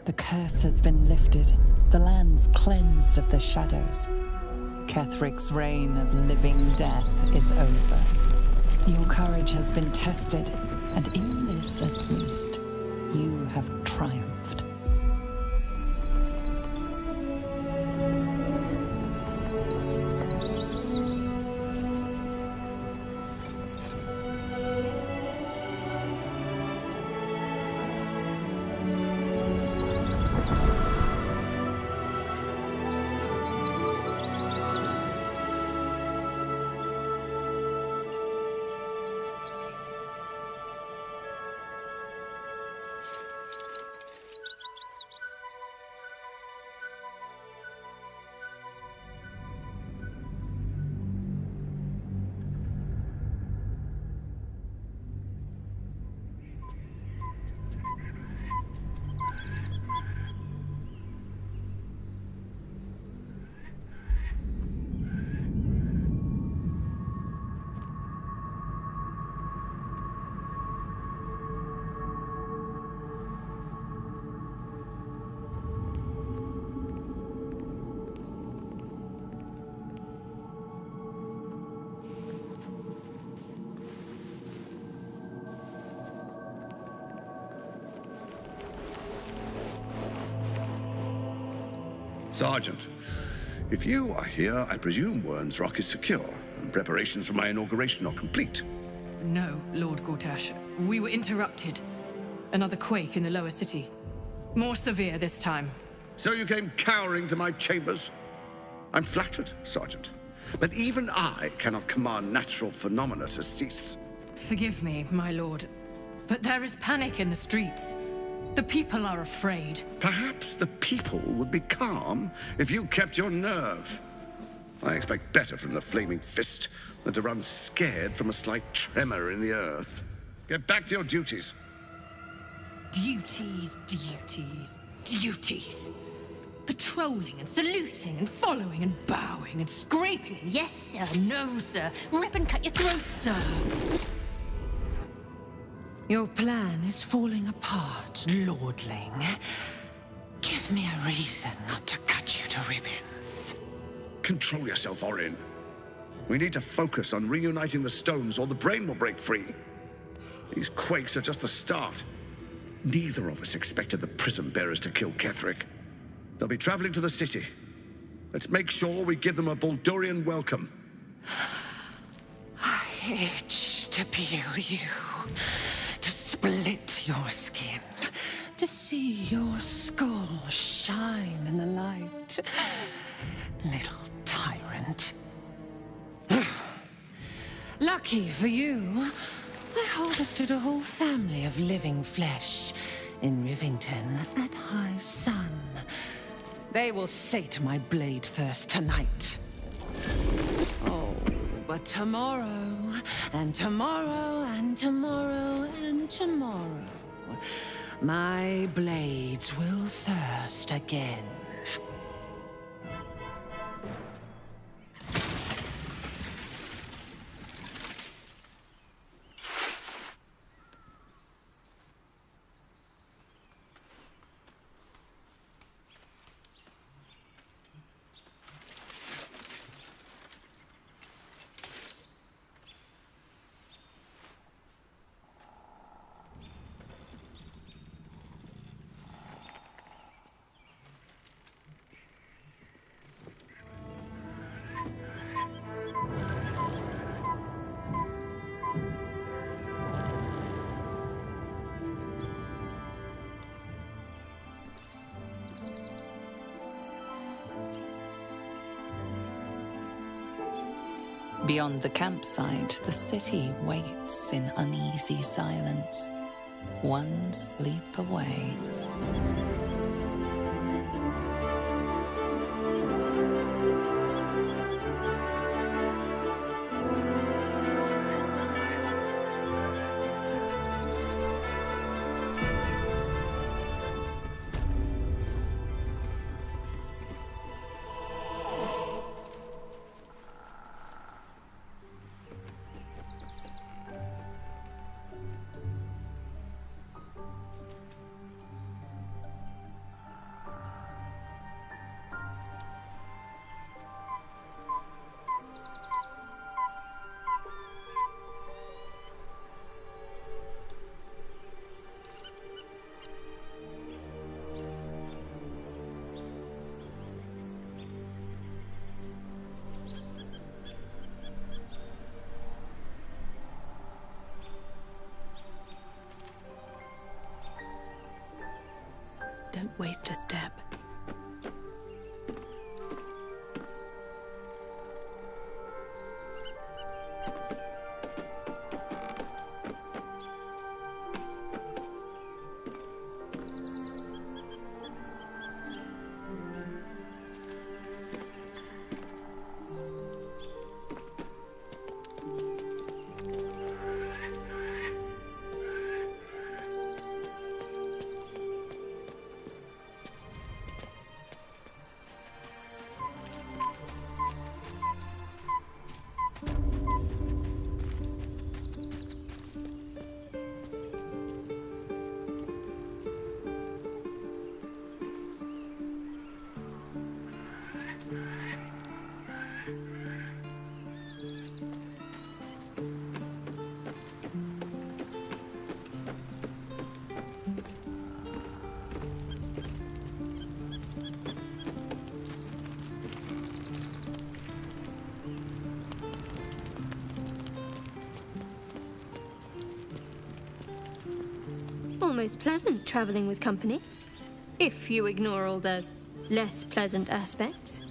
The curse has been lifted, the land's cleansed of the shadows. Kethric's reign of living death is over. Your courage has been tested, and in this at least, you have triumphed. Sergeant, if you are here, I presume Wern's Rock is secure, and preparations for my inauguration are complete. No, Lord Gortash. We were interrupted. Another quake in the lower city. More severe this time. So you came cowering to my chambers? I'm flattered, Sergeant. But even I cannot command natural phenomena to cease. Forgive me, my lord, but there is panic in the streets. The people are afraid. Perhaps the people would be calm if you kept your nerve. I expect better from the Flaming Fist than to run scared from a slight tremor in the earth. Get back to your duties. Duties, duties, duties. Patrolling and saluting and following and bowing and scraping and yes sir, no sir, rip and cut your throat, sir. Your plan is falling apart, lordling. Give me a reason not to cut you to ribbons. Control yourself, Orin. We need to focus on reuniting the stones or the brain will break free. These quakes are just the start. Neither of us expected the Prism Bearers to kill Ketheric. They'll be traveling to the city. Let's make sure we give them a Baldurian welcome. I itch to peel you, to split your skin, to see your skull shine in the light. Little tyrant. Lucky for you, I harvested a whole family of living flesh in Rivington at high sun. They will sate my blade thirst tonight. Oh, but tomorrow, and tomorrow, and tomorrow, and tomorrow, my blades will thirst again. Beyond the campsite, the city waits in uneasy silence, one sleep away. Don't waste a step. Almost pleasant traveling with company, if you ignore all the less pleasant aspects.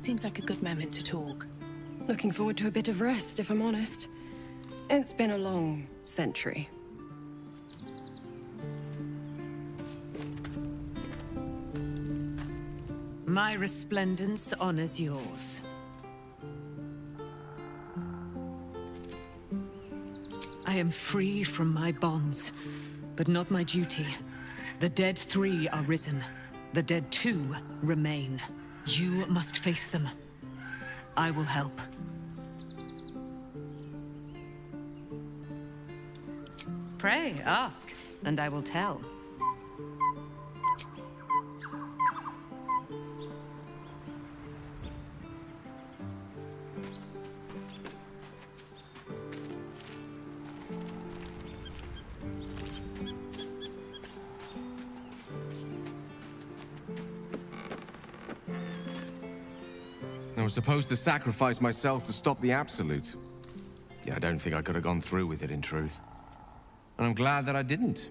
Seems like a good moment to talk. Looking forward to a bit of rest, if I'm honest. It's been a long century. My resplendence honors yours. I am free from my bonds, but not my duty. The dead 3 are risen. The dead 2 remain. You must face them. I will help. Pray, ask, and I will tell. I was supposed to sacrifice myself to stop the Absolute. Yeah, I don't think I could have gone through with it, in truth. And I'm glad that I didn't,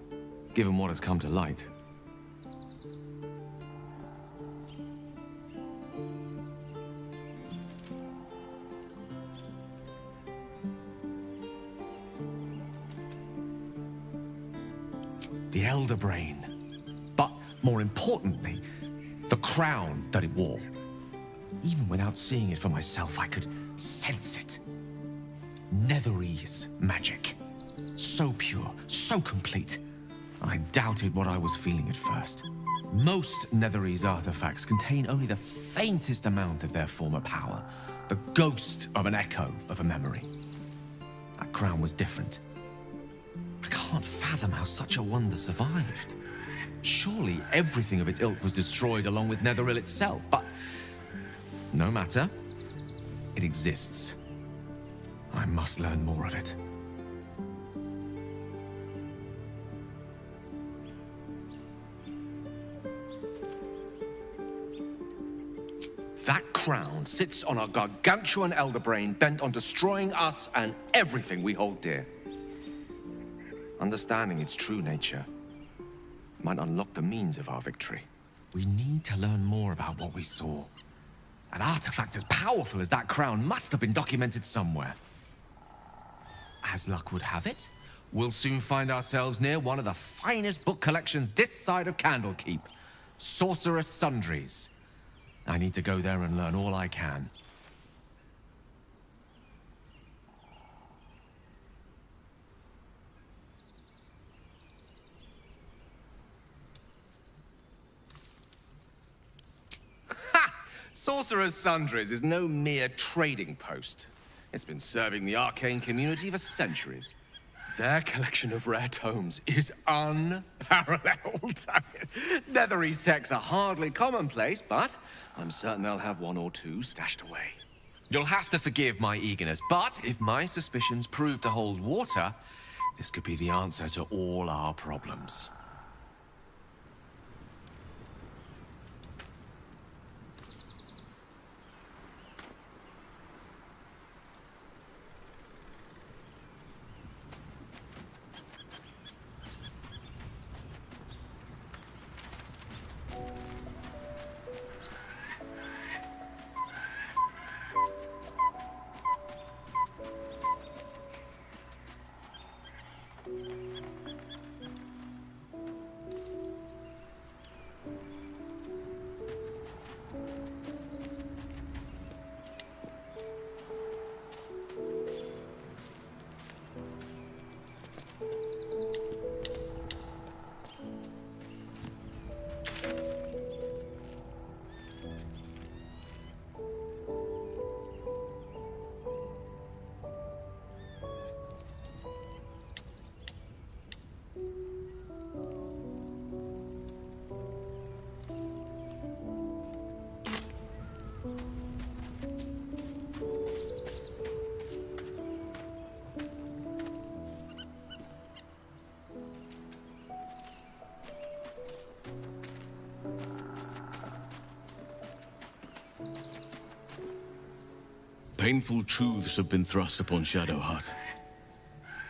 given what has come to light. The Elder Brain. But, more importantly, the crown that it wore. Even without seeing it for myself, I could sense it. Netherese magic. So pure, so complete. I doubted what I was feeling at first. Most Netherese artifacts contain only the faintest amount of their former power. The ghost of an echo of a memory. That crown was different. I can't fathom how such a wonder survived. Surely everything of its ilk was destroyed along with Netheril itself, but no matter. It exists. I must learn more of it. That crown sits on a gargantuan elder brain bent on destroying us and everything we hold dear. Understanding its true nature might unlock the means of our victory. We need to learn more about what we saw. An artifact as powerful as that crown must have been documented somewhere. As luck would have it, we'll soon find ourselves near one of the finest book collections this side of Candlekeep. Sorcerous Sundries. I need to go there and learn all I can. Sorcerer's Sundries is no mere trading post. It's been serving the arcane community for centuries. Their collection of rare tomes is unparalleled. Netherese texts are hardly commonplace, but I'm certain they'll have one or two stashed away. You'll have to forgive my eagerness, but if my suspicions prove to hold water, this could be the answer to all our problems. Painful truths have been thrust upon Shadowheart.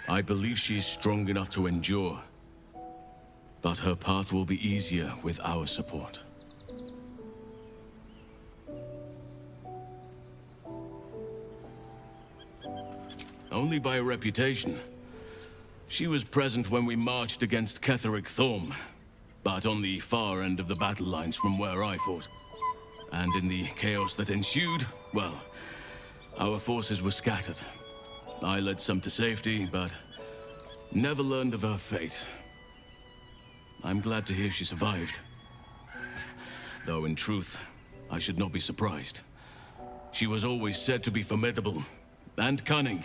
I believe she is strong enough to endure, but her path will be easier with our support. Only by reputation. She was present when we marched against Ketheric Thorm, but on the far end of the battle lines from where I fought. And in the chaos that ensued, well, our forces were scattered. I led some to safety, but never learned of her fate. I'm glad to hear she survived. Though in truth, I should not be surprised. She was always said to be formidable and cunning.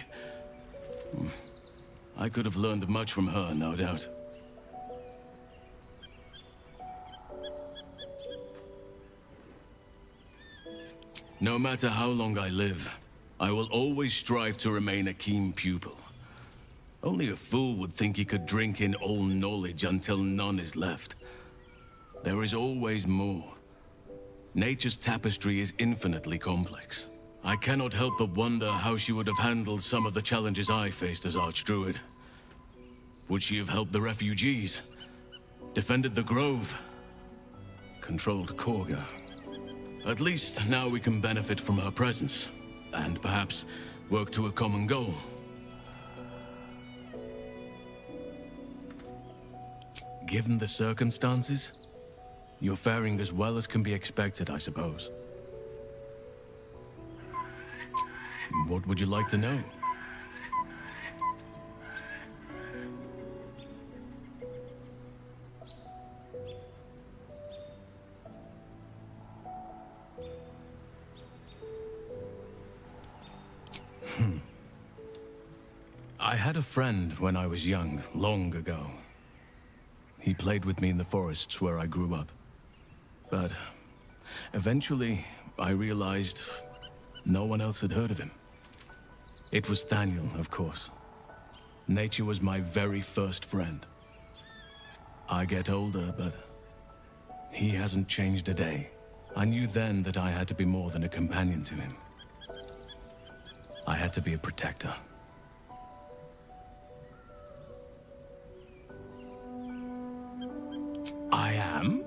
I could have learned much from her, no doubt. No matter how long I live, I will always strive to remain a keen pupil. Only a fool would think he could drink in all knowledge until none is left. There is always more. Nature's tapestry is infinitely complex. I cannot help but wonder how she would have handled some of the challenges I faced as Archdruid. Would she have helped the refugees? Defended the Grove? Controlled Korga? At least now we can benefit from her presence, and perhaps work to a common goal. Given the circumstances, you're faring as well as can be expected, I suppose. What would you like to know? I had a friend when I was young, long ago. He played with me in the forests where I grew up. But eventually, I realized no one else had heard of him. It was Daniel, of course. Nature was my very first friend. I get older, but he hasn't changed a day. I knew then that I had to be more than a companion to him. I had to be a protector. I am?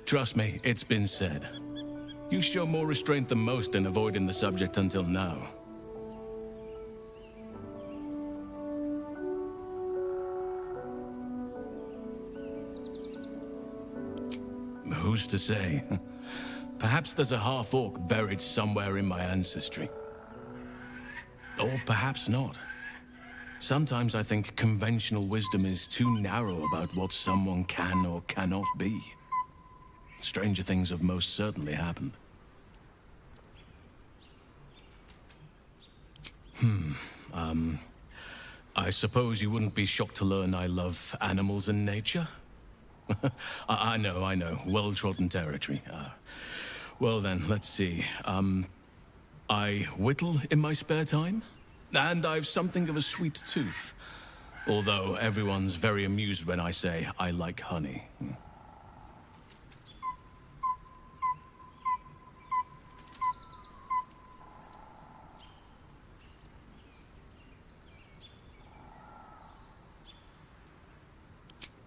Trust me, it's been said. You show more restraint than most in avoiding the subject until now. Who's to say? Perhaps there's a half-orc buried somewhere in my ancestry. Or perhaps not. Sometimes I think conventional wisdom is too narrow about what someone can or cannot be. stranger things have most certainly happened. I suppose you wouldn't be shocked to learn I love animals and nature? I know. Well-trodden territory. Well then, let's see. I whittle in my spare time, and I've something of a sweet tooth. Although everyone's very amused when I say I like honey.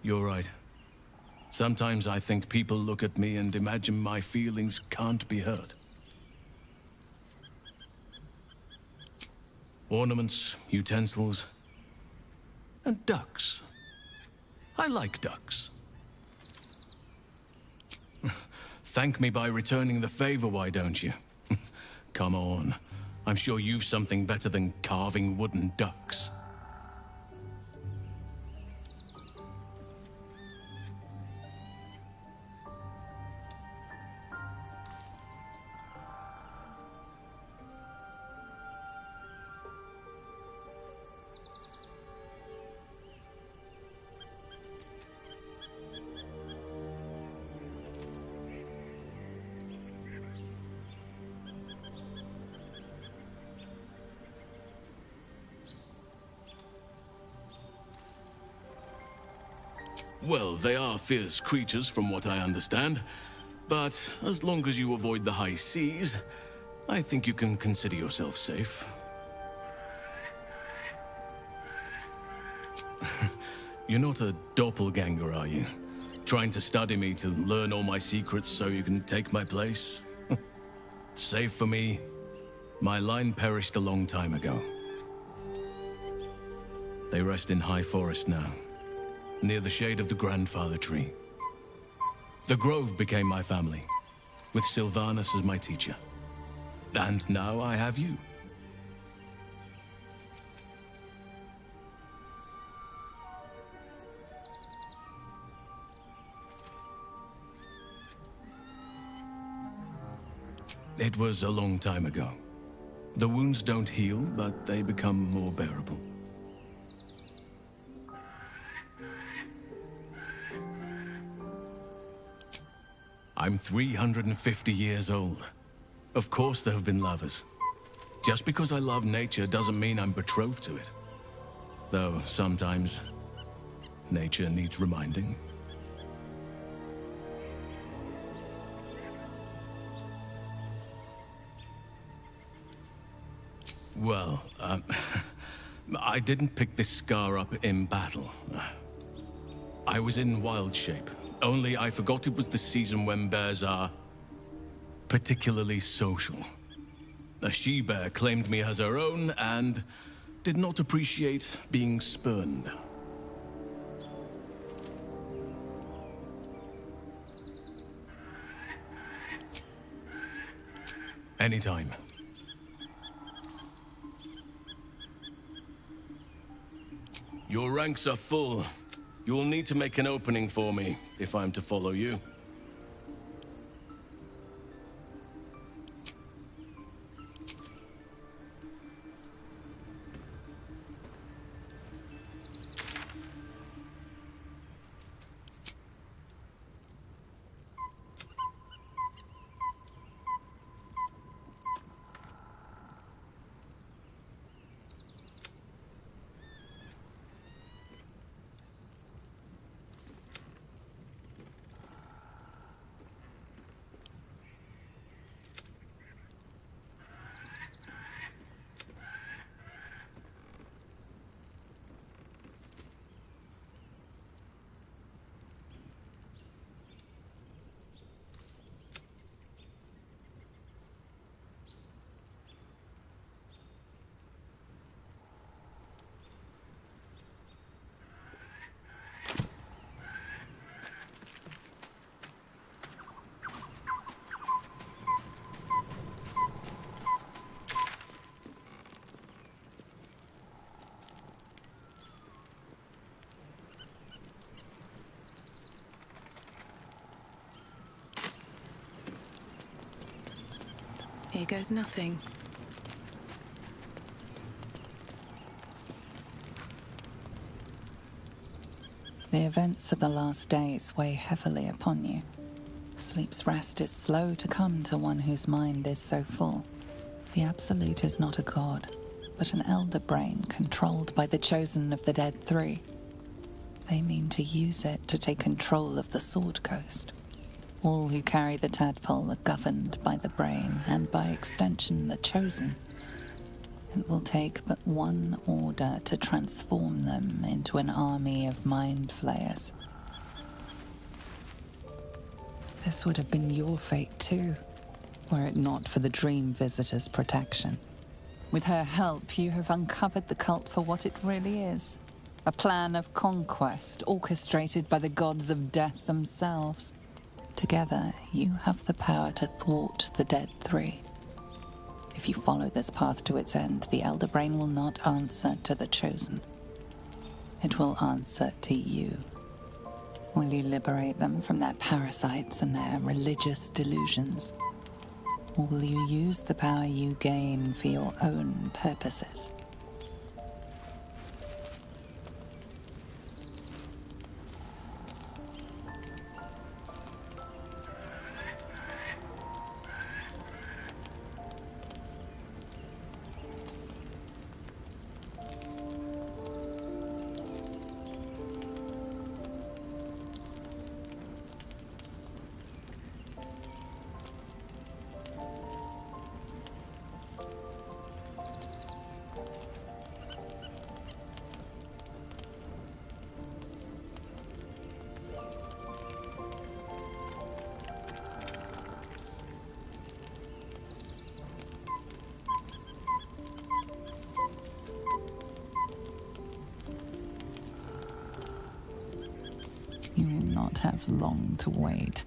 You're right. Sometimes I think people look at me and imagine my feelings can't be hurt. Ornaments, utensils, and ducks. I like ducks. Thank me by returning the favor, why don't you? Come on. I'm sure you've something better than carving wooden ducks. Well, they are fierce creatures from what I understand. But as long as you avoid the high seas, I think you can consider yourself safe. You're not a doppelganger, are you? Trying to study me to learn all my secrets so you can take my place? Save for me, my line perished a long time ago. They rest in high forest now, near the shade of the grandfather tree. The grove became my family, with Sylvanus as my teacher. And now I have you. It was a long time ago. The wounds don't heal, but they become more bearable. I'm 350 years old. Of course there have been lovers. Just because I love nature doesn't mean I'm betrothed to it. Though sometimes, nature needs reminding. Well, I didn't pick this scar up in battle. I was in wild shape. Only I forgot it was the season when bears are particularly social. A she-bear claimed me as her own and did not appreciate being spurned. Anytime. Your ranks are full. You will need to make an opening for me if I'm to follow you. Here goes nothing. The events of the last days weigh heavily upon you. Sleep's rest is slow to come to one whose mind is so full. The Absolute is not a god, but an elder brain controlled by the chosen of the Dead Three. They mean to use it to take control of the Sword Coast. All who carry the tadpole are governed by the brain, and by extension the chosen. It will take but one order to transform them into an army of mind flayers. This would have been your fate too, were it not for the Dream Visitor's protection. With her help, you have uncovered the cult for what it really is. A plan of conquest orchestrated by the gods of death themselves. Together, you have the power to thwart the Dead Three. If you follow this path to its end, the Elder Brain will not answer to the Chosen. It will answer to you. Will you liberate them from their parasites and their religious delusions? Or will you use the power you gain for your own purposes? You will not have long to wait.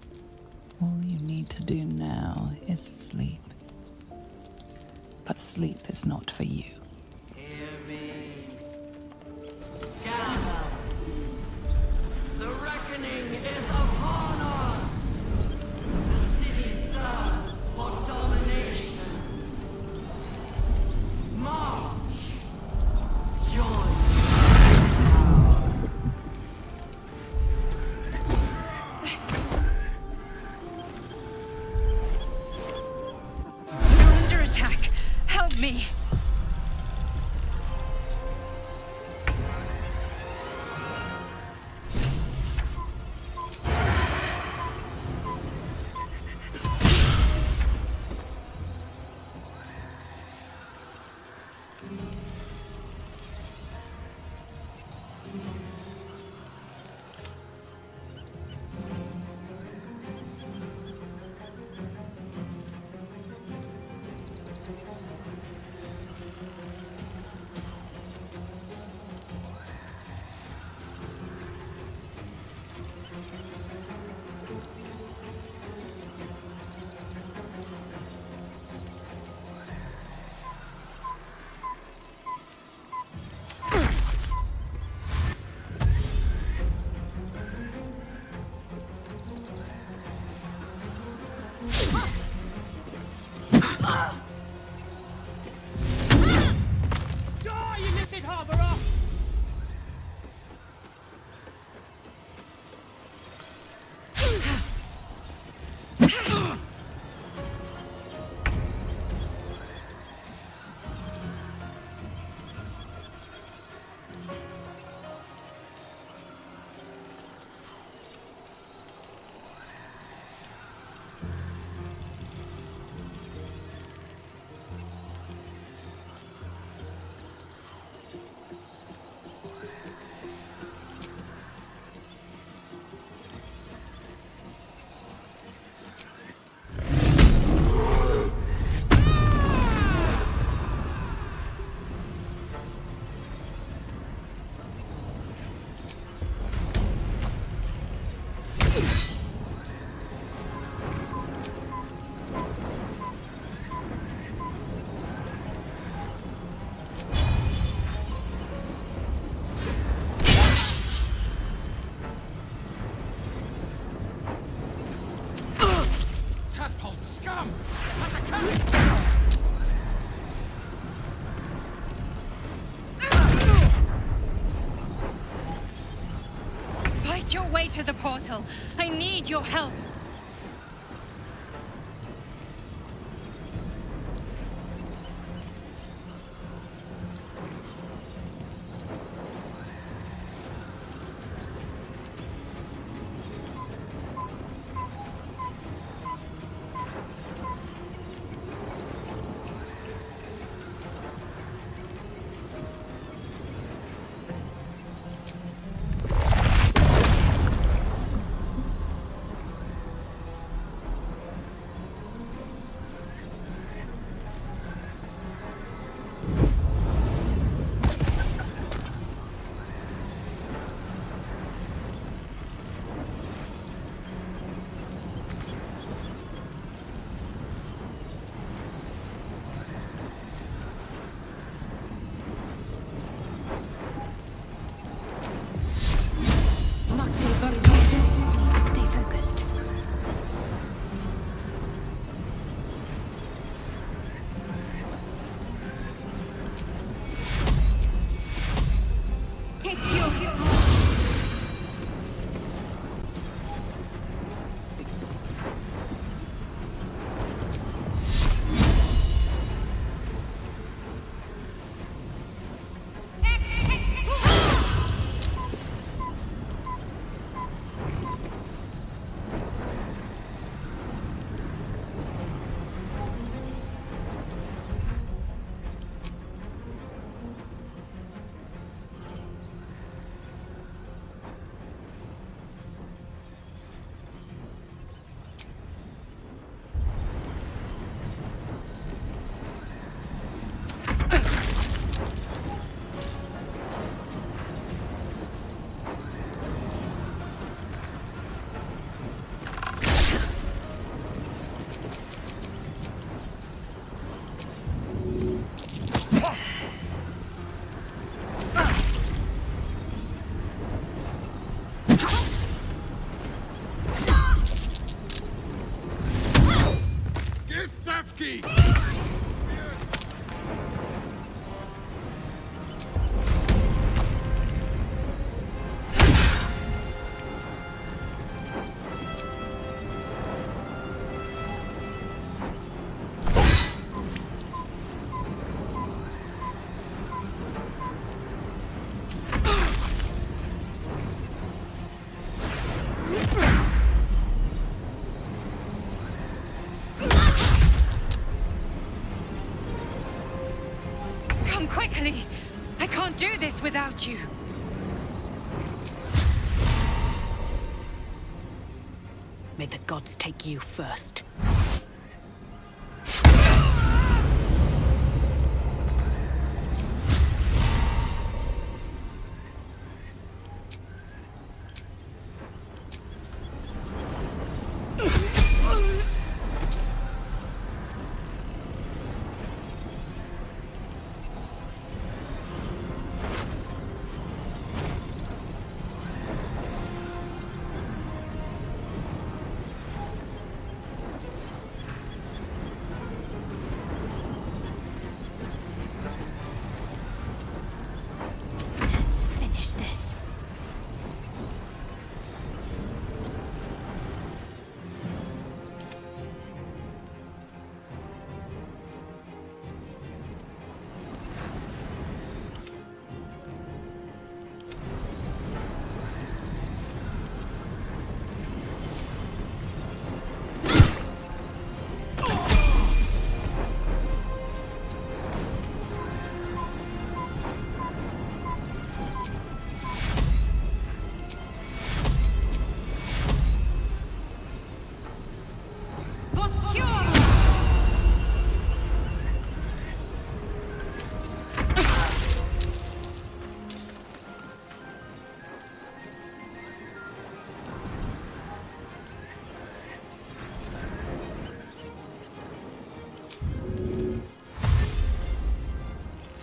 All you need to do now is sleep. But sleep is not for you. Hear me. Gather. The reckoning is upon us. The city thirsts for domination. March. Join. Me. to the portal. I need your help. Stay focused. Take your Come quickly! I can't do this without you. May the gods take you first. Let's finish this.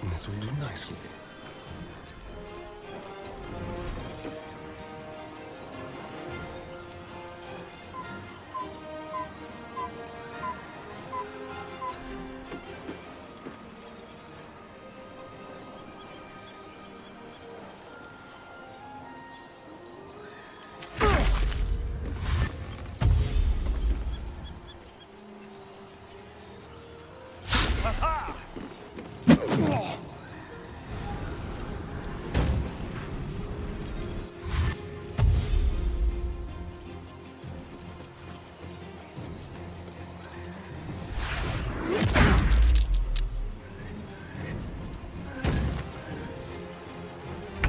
This will do nicely.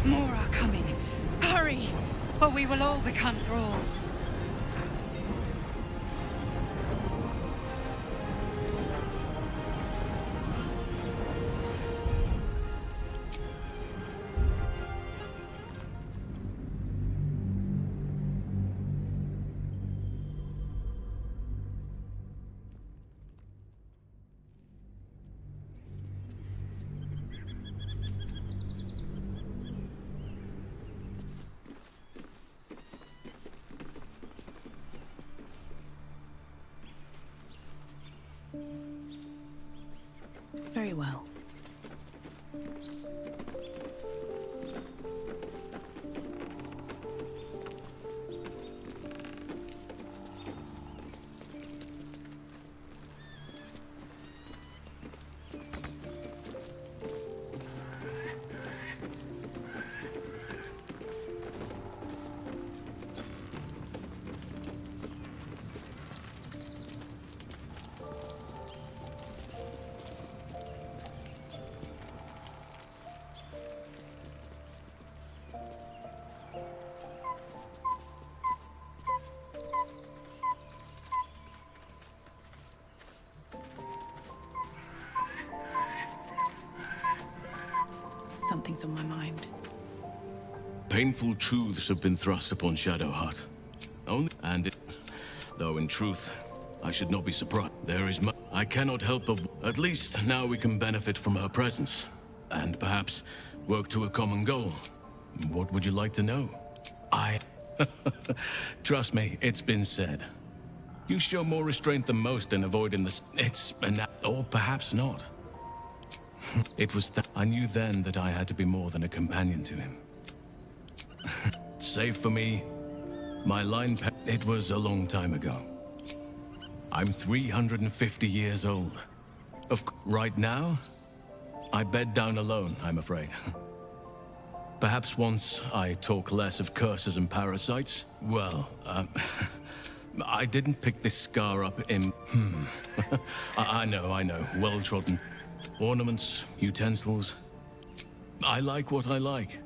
More are coming. Hurry, or we will all become thralls. Very well. Something's on my mind. Painful truths have been thrust upon Shadowheart. Though in truth, I should not be surprised. I cannot help but... At least now we can benefit from her presence. And perhaps work to a common goal. What would you like to know? Trust me, it's been said. You show more restraint than most in avoiding the... Or perhaps not. It was that I knew then that I had to be more than a companion to him. Save for me, my line... It was a long time ago. I'm 350 years old. Right now, I bed down alone, I'm afraid. Perhaps once I talk less of curses and parasites. Well, I didn't pick this scar up in... I know, well-trodden. Ornaments, utensils. I like what I like.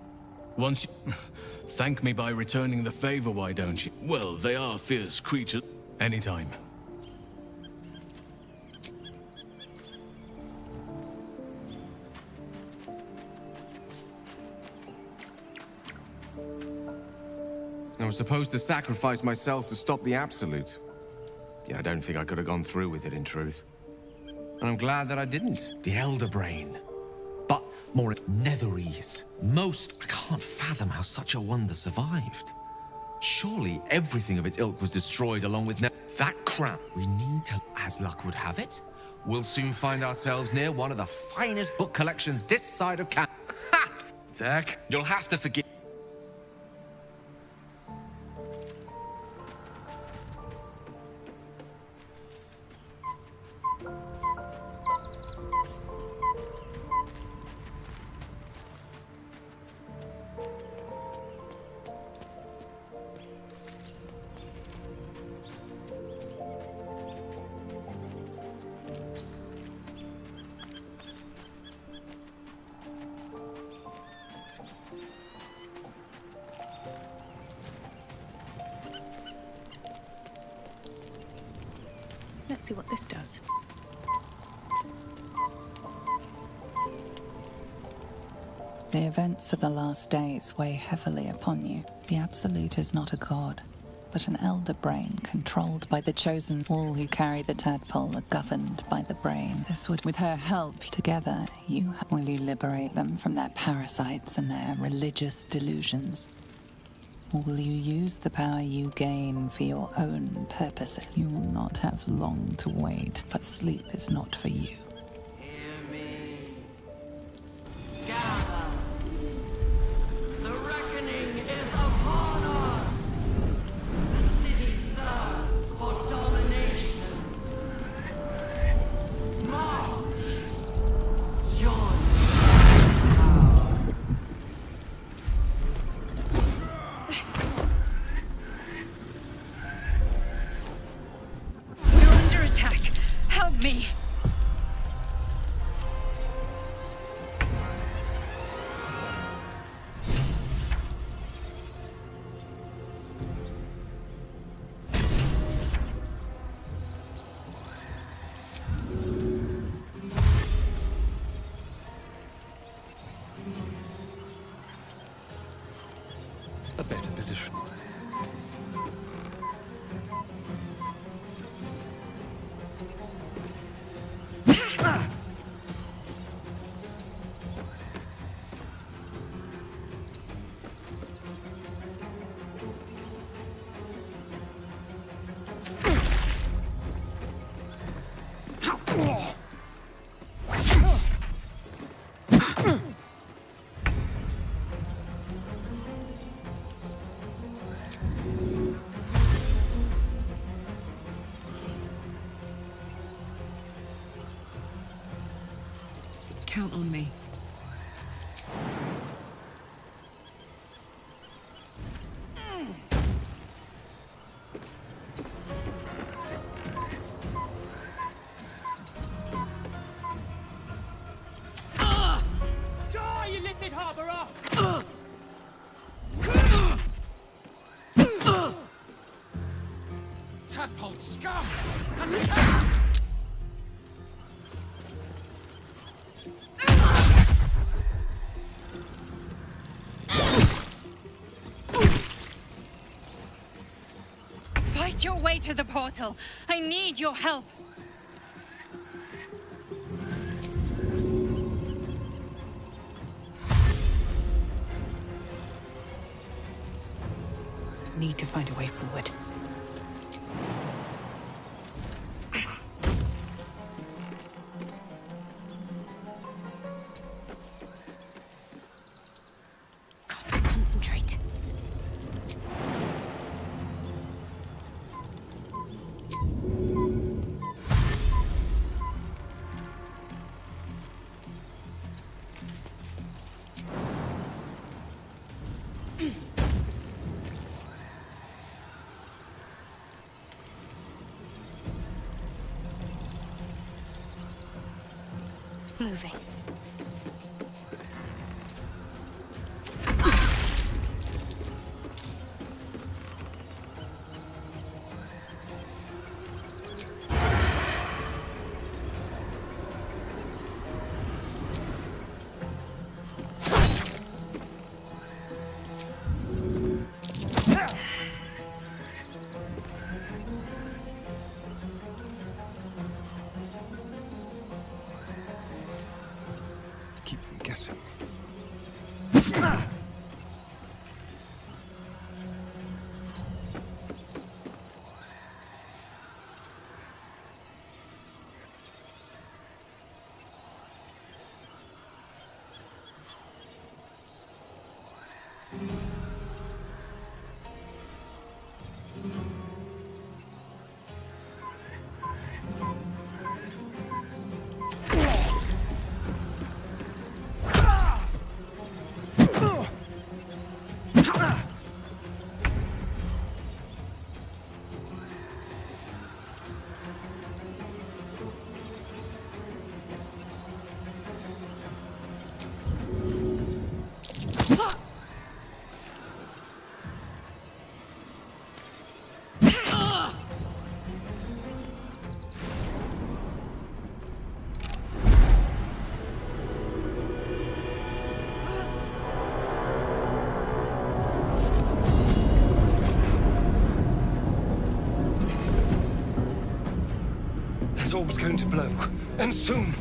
Once you... Thank me by returning the favor, why don't you? Well, they are fierce creatures. Anytime. I was supposed to sacrifice myself to stop the Absolute. Yet I don't think I could have gone through with it, in truth. And I'm glad that I didn't. The Elder Brain. But more Netherese. I can't fathom how such a wonder survived. Surely everything of its ilk was destroyed along with that crown. We need to, as luck would have it, we'll soon find ourselves near one of the finest book collections this side of Canada. Ha! Zach, you'll have to forgive. Let's see what this does. The events of the last days weigh heavily upon you. The Absolute is not a god, but an elder brain controlled by the chosen. All who carry the tadpole are governed by the brain. This would, with her help, together, will you liberate them from their parasites and their religious delusions? Or will you use the power you gain for your own purposes? You will not have long to wait, but sleep is not for you. Hear me. Gather. The reckoning is upon us. The city thirsts for domination. March. position. Count on me. Die, you little harborer! Tadpole scum! Fight your way to the portal. I need your help. Need to find a way forward. Concentrate. Moving. Keep them guessing. That orb's going to blow, and soon.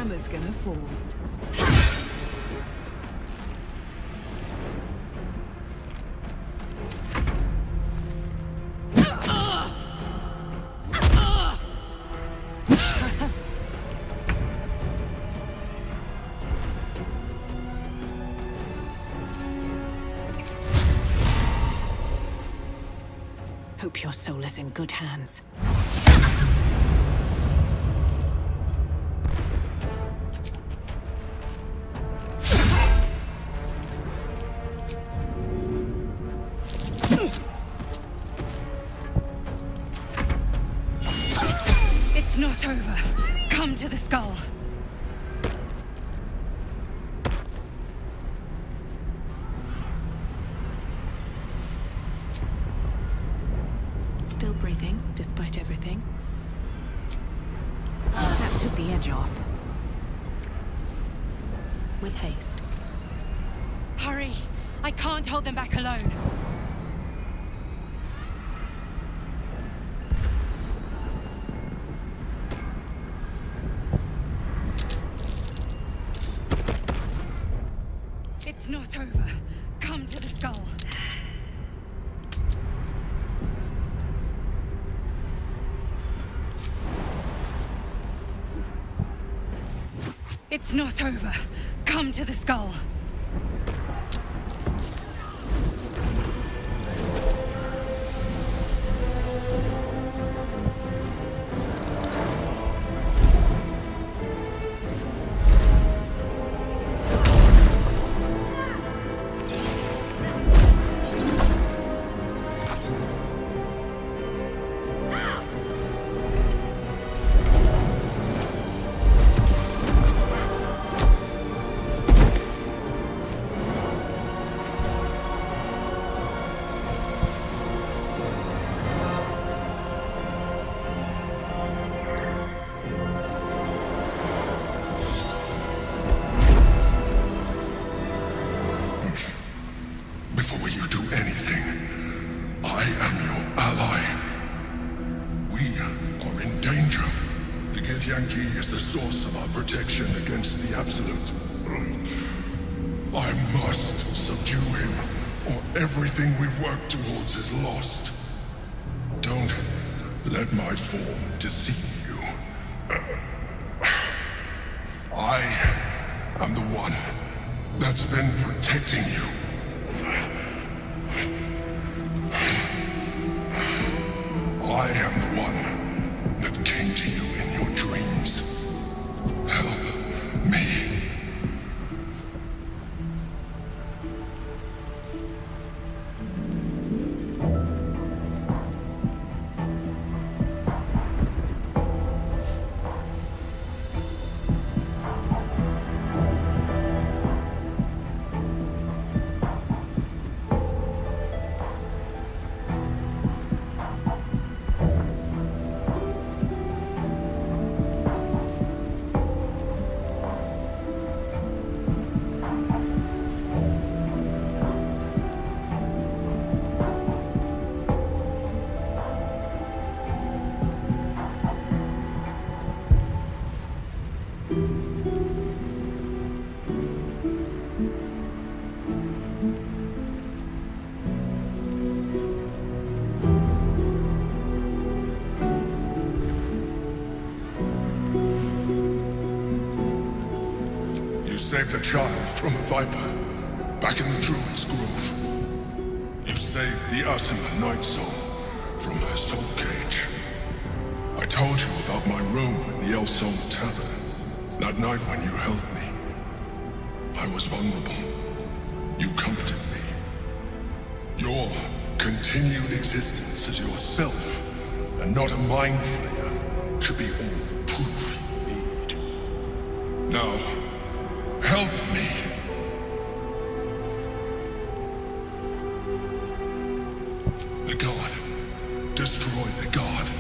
hammer's gonna fall. Hope your soul is in good hands. It's not over. Come to the skull. Still breathing, despite everything. That took the edge off. With haste. Hurry! I can't hold them back alone. It's not over. Come to the skull. It's not over. Come to the skull. Before you do anything, I am your ally. We are in danger. The Githyanki is the source of our protection against the Absolute. I must subdue him, or everything we've worked towards is lost. Don't let my form deceive you. I am the one that's been protecting you. I am the one that came to you in your dreams. Help me. Saved a child from a viper, back in the Druid's Grove. You saved the Asima Night Soul from her soul cage. I told you about my room in the Elsong Tavern, that night when you held me. I was vulnerable. You comforted me. Your continued existence as yourself, and not a mind flayer, should be all the proof you need. Now, help me. The God. Destroy the God.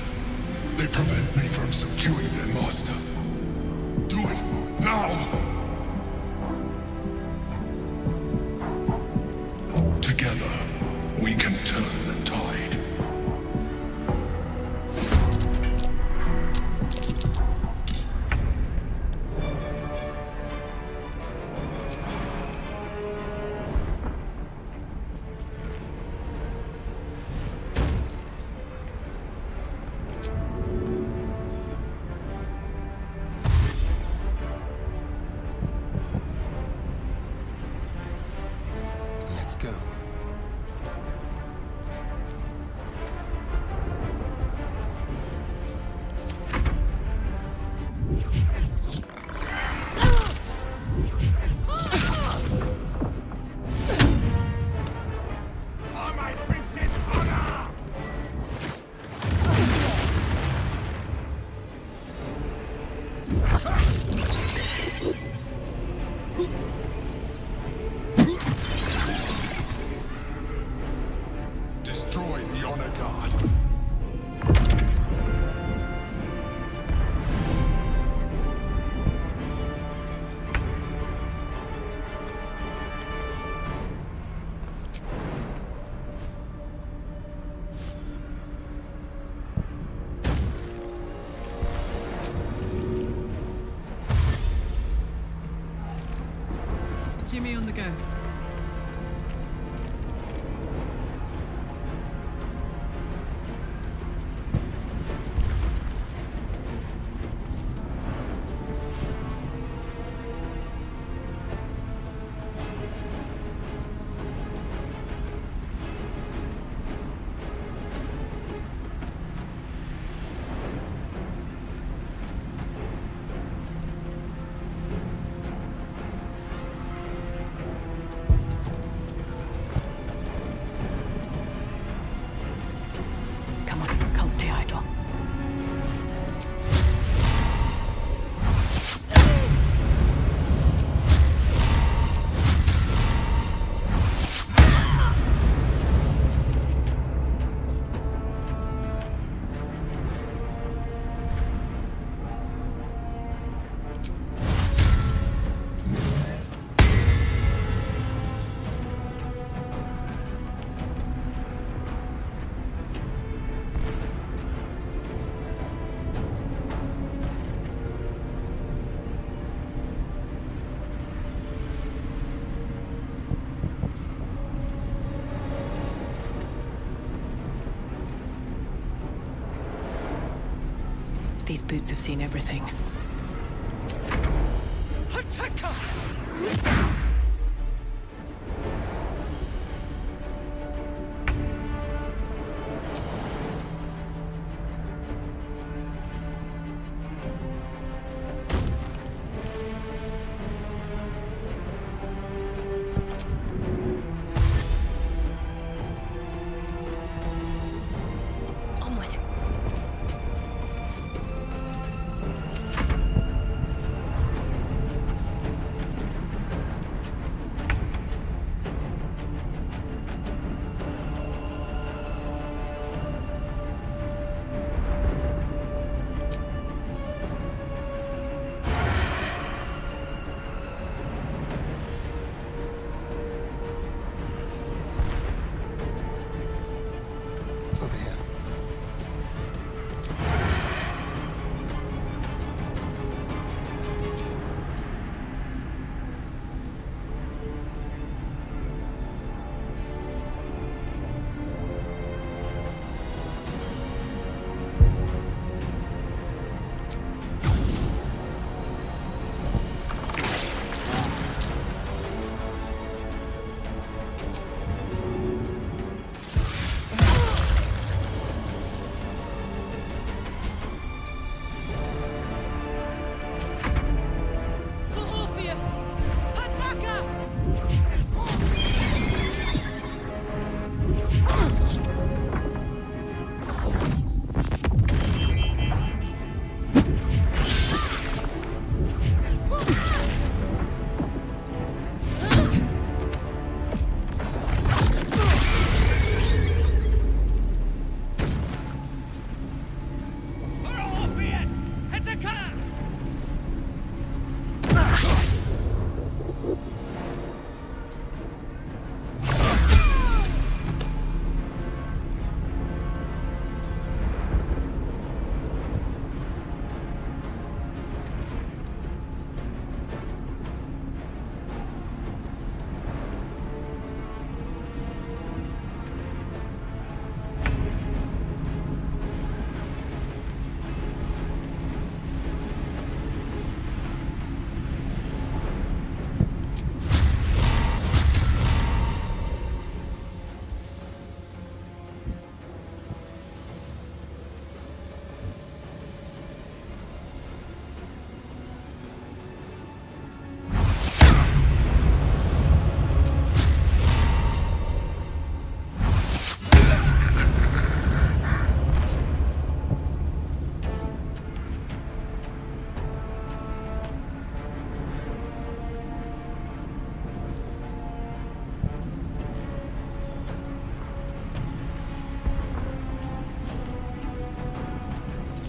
They prevent me from subduing their master. Do it now. Together, we can turn the tide. honor guard. Jimmy on the go. Can't stay idle. These boots have seen everything. Onward.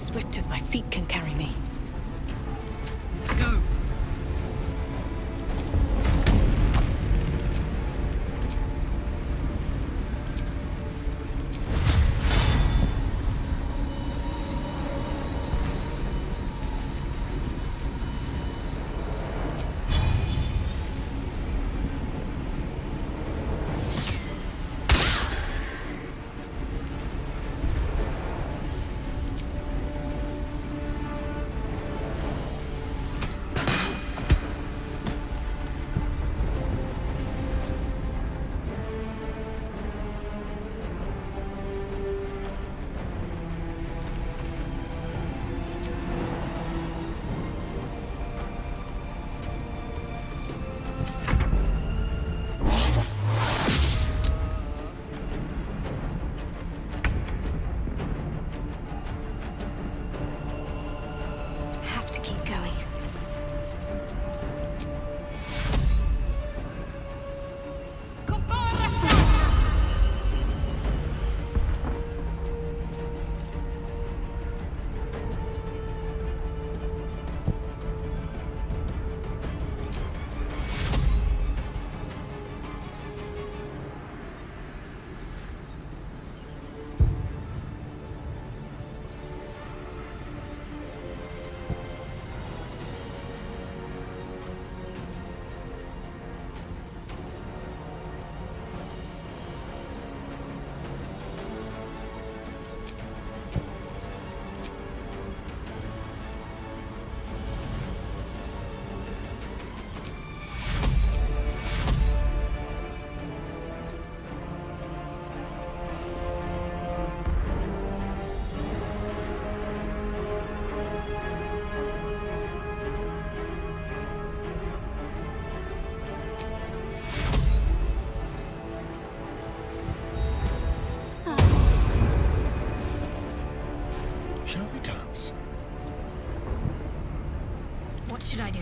swift as my feet can carry me. Let's go. Have to keep going. Shall we dance? What should I do?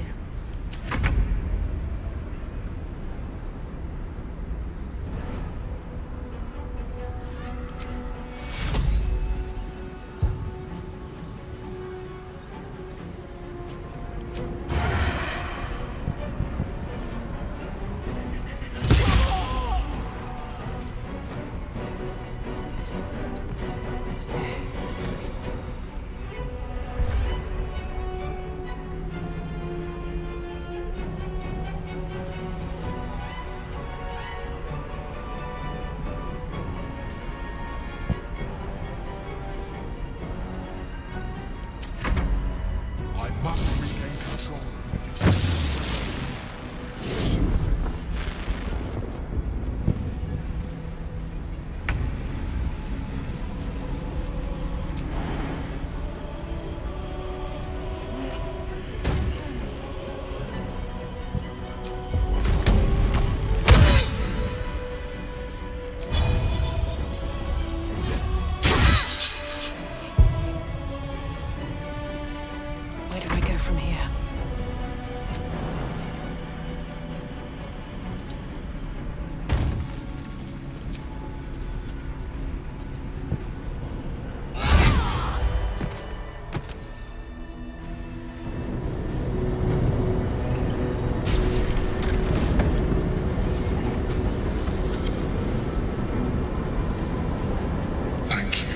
I must regain control of it. Where do I go from here? Thank you.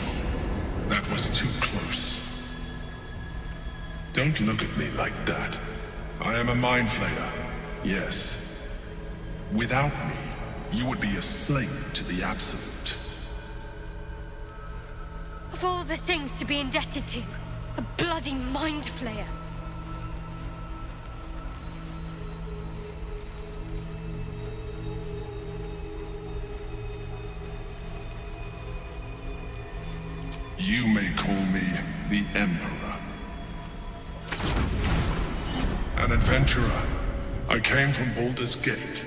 That was too close. Don't look at me like that. I am a mind flayer. Yes. Without me, you would be a slave to the Absolute. Of all the things to be indebted to, a bloody mind flayer. You may call me the Emperor. An adventurer. I came from Baldur's Gate,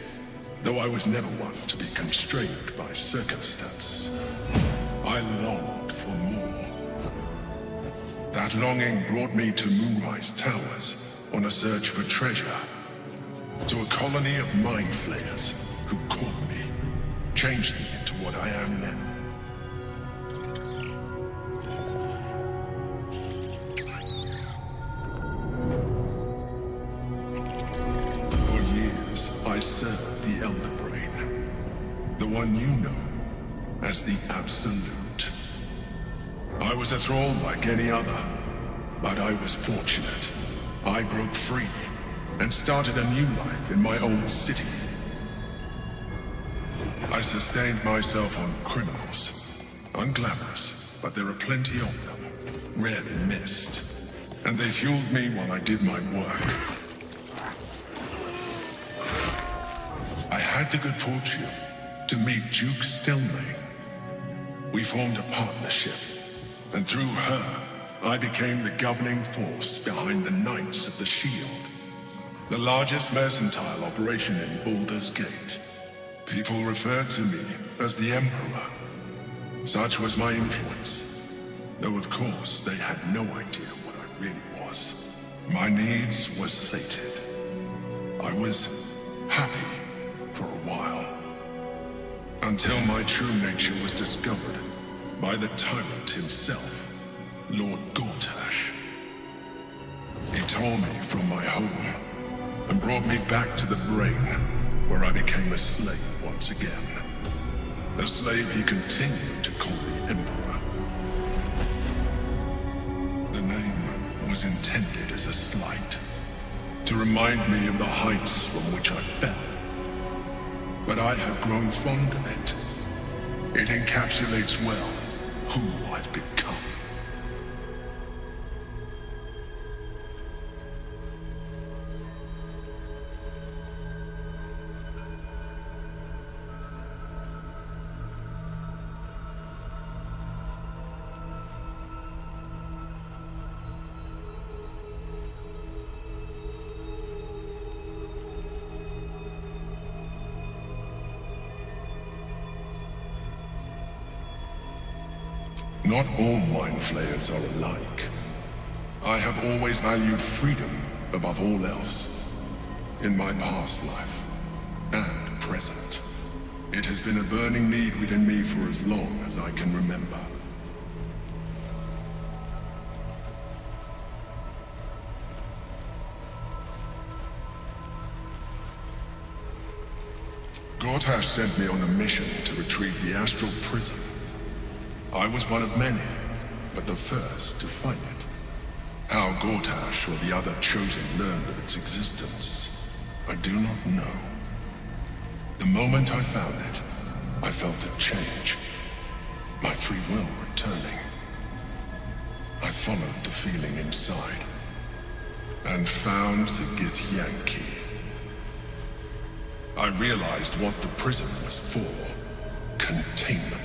though I was never one to be constrained by circumstance. I longed for more. That longing brought me to Moonrise Towers on a search for treasure. To a colony of mind flayers who caught me, changed me into what I am now. served the Elder Brain. The one you know as the Absolute. I was a thrall like any other, but I was fortunate. I broke free and started a new life in my old city. I sustained myself on criminals. Unglamorous, but there are plenty of them. Rarely missed. And they fueled me while I did my work. I had the good fortune to meet Duke Stelmane. We formed a partnership, and through her, I became the governing force behind the Knights of the Shield, the largest mercantile operation in Baldur's Gate. People referred to me as the Emperor. Such was my influence, though of course they had no idea what I really was. My needs were sated. I was happy for a while, until my true nature was discovered by the tyrant himself, Lord Gortash. He tore me from my home and brought me back to the Brain, where I became a slave once again. A slave he continued to call the Emperor. The name was intended as a slight, to remind me of the heights from which I fell. But I have grown fond of it. It encapsulates well who I've become. Not all mind flayers are alike. I have always valued freedom above all else. In my past life, and present. It has been a burning need within me for as long as I can remember. Gortash sent me on a mission to retrieve the astral prison. I was one of many, but the first to find it. How Gortash or the other chosen learned of its existence, I do not know. The moment I found it, I felt a change. My free will returning. I followed the feeling inside, and found the Githyanki. I realized what the prison was for. Containment.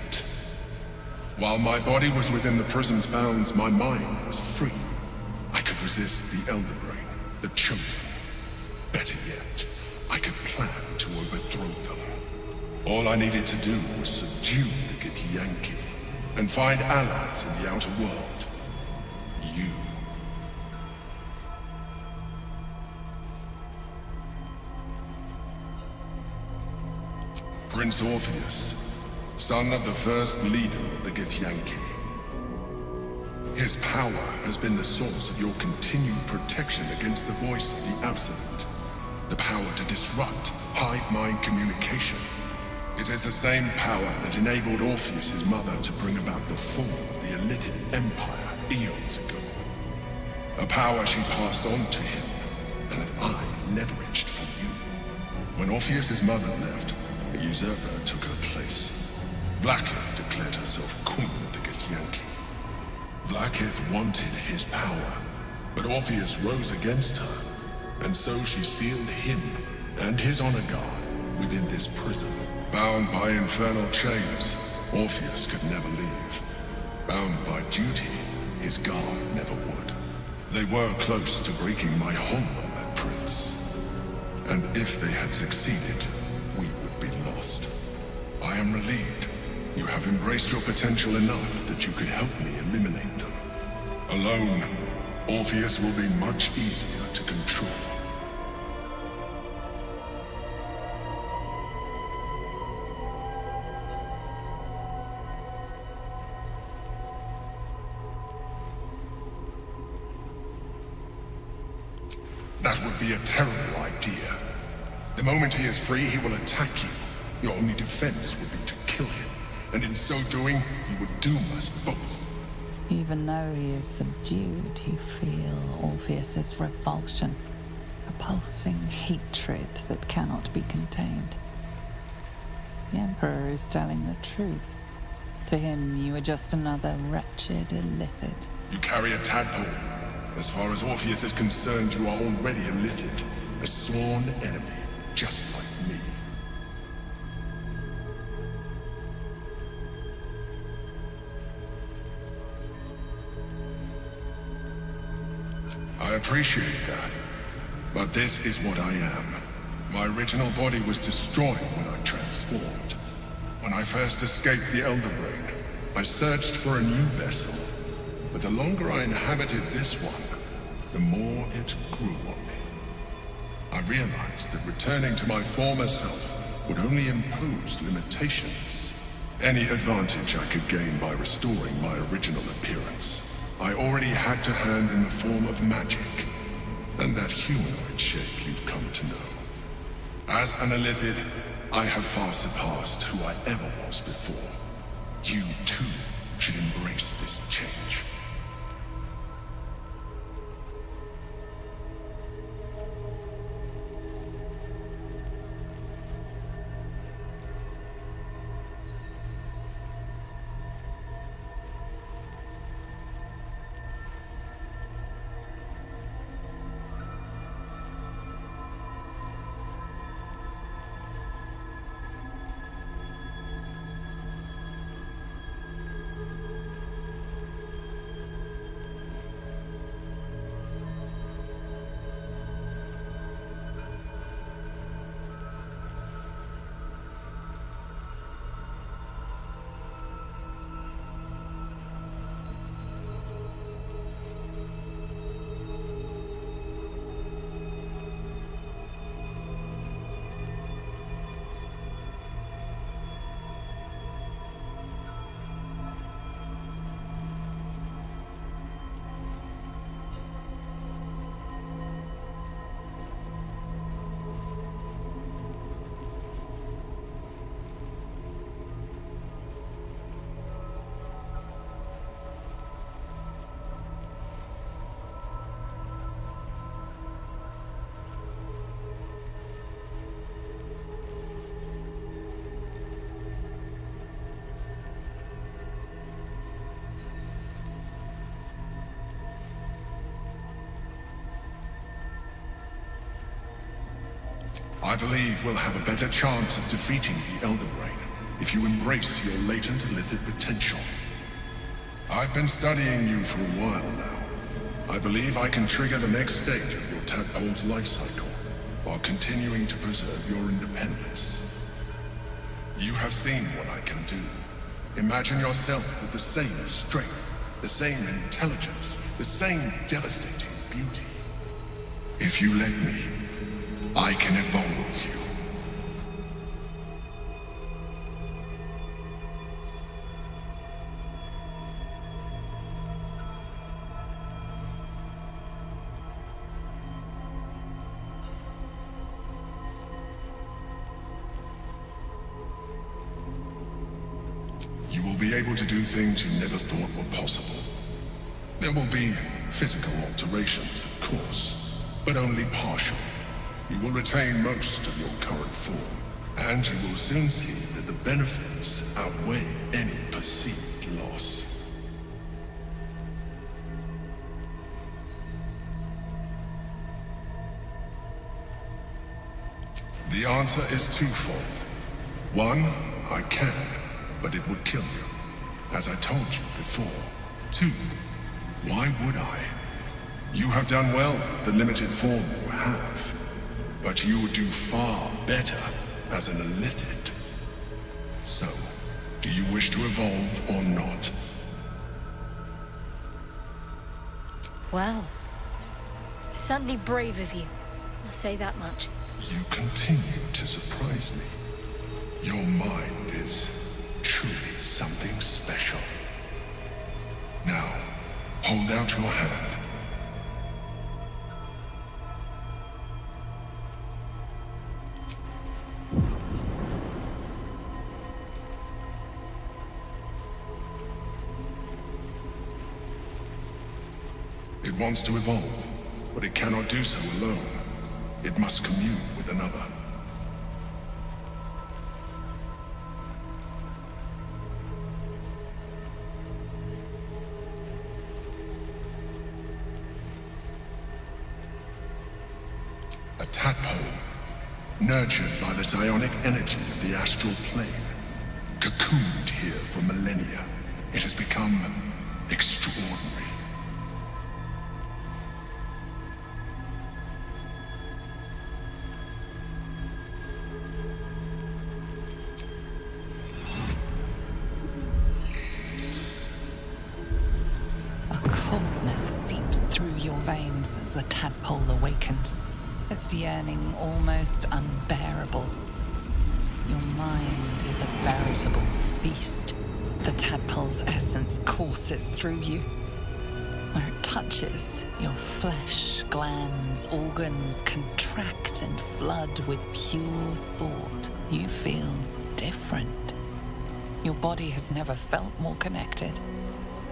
While my body was within the prison's bounds, my mind was free. I could resist the Elder Brain, the Chosen. Better yet, I could plan to overthrow them. All I needed to do was subdue the Githyanki and find allies in the outer world. You. Prince Orpheus, son of the first leader of the Githyanki. His power has been the source of your continued protection against the voice of the Absolute. The power to disrupt hive mind communication. It is the same power that enabled Orpheus's mother to bring about the fall of the Elithid Empire eons ago. A power she passed on to him, and that I leveraged for you. When Orpheus's mother left, a usurper took her place. Vlaakith declared herself queen of the Githyanki. Vlaakith wanted his power, but Orpheus rose against her, and so she sealed him and his honor guard within this prison. Bound by infernal chains, Orpheus could never leave. Bound by duty, his guard never would. They were close to breaking my hold on that prince. And if they had succeeded, we would be lost. I am relieved. You have embraced your potential enough that you could help me eliminate them. Alone, Orpheus will be much easier to control. That would be a terrible idea. The moment he is free, he will attack you. Your only defense would be to kill him, and in so doing, he would doom us both. Even though he is subdued, you feel Orpheus's revulsion, a pulsing hatred that cannot be contained. The Emperor is telling the truth. To him, you are just another wretched illithid. You carry a tadpole. As far as Orpheus is concerned, you are already a illithid, a sworn enemy, just like me. I appreciate that, but this is what I am. My original body was destroyed when I transformed. When I first escaped the Elder Brain, I searched for a new vessel. But the longer I inhabited this one, the more it grew on me. I realized that returning to my former self would only impose limitations. Any advantage I could gain by restoring my original appearance, I already had to hand in the form of magic, and that humanoid shape you've come to know. As an illithid, I have far surpassed who I ever was before. You, too, should embrace this change. I believe we'll have a better chance of defeating the Elder Brain if you embrace your latent illithid potential. I've been studying you for a while now. I believe I can trigger the next stage of your tadpole's life cycle while continuing to preserve your independence. You have seen what I can do. Imagine yourself with the same strength, the same intelligence, the same devastating beauty. If you let me, I can evolve you. You will be able to do things you never thought were possible. There will be physical alterations, of course, but only partial. You will retain most of your current form, and you will soon see that the benefits outweigh any perceived loss. The answer is twofold. One, I can, but it would kill you, as I told you before. Two, why would I? You have done well with the limited form you have. But you would do far better as an illithid. So, do you wish to evolve or not? Well, certainly brave of you. I'll say that much. You continue to surprise me. Your mind is truly something special. Now, hold out your hand. It wants to evolve, but it cannot do so alone. It must commune with another. A tadpole, nurtured by the psionic energy of the astral plane, cocooned here for millennia. It has become extraordinary. A coldness seeps through your veins as the tadpole awakens, its yearning almost unbearable. Your mind is a veritable feast. The tadpole's essence courses through you. Where it touches, your flesh, glands, organs contract and flood with pure thought. You feel different. Your body has never felt more connected.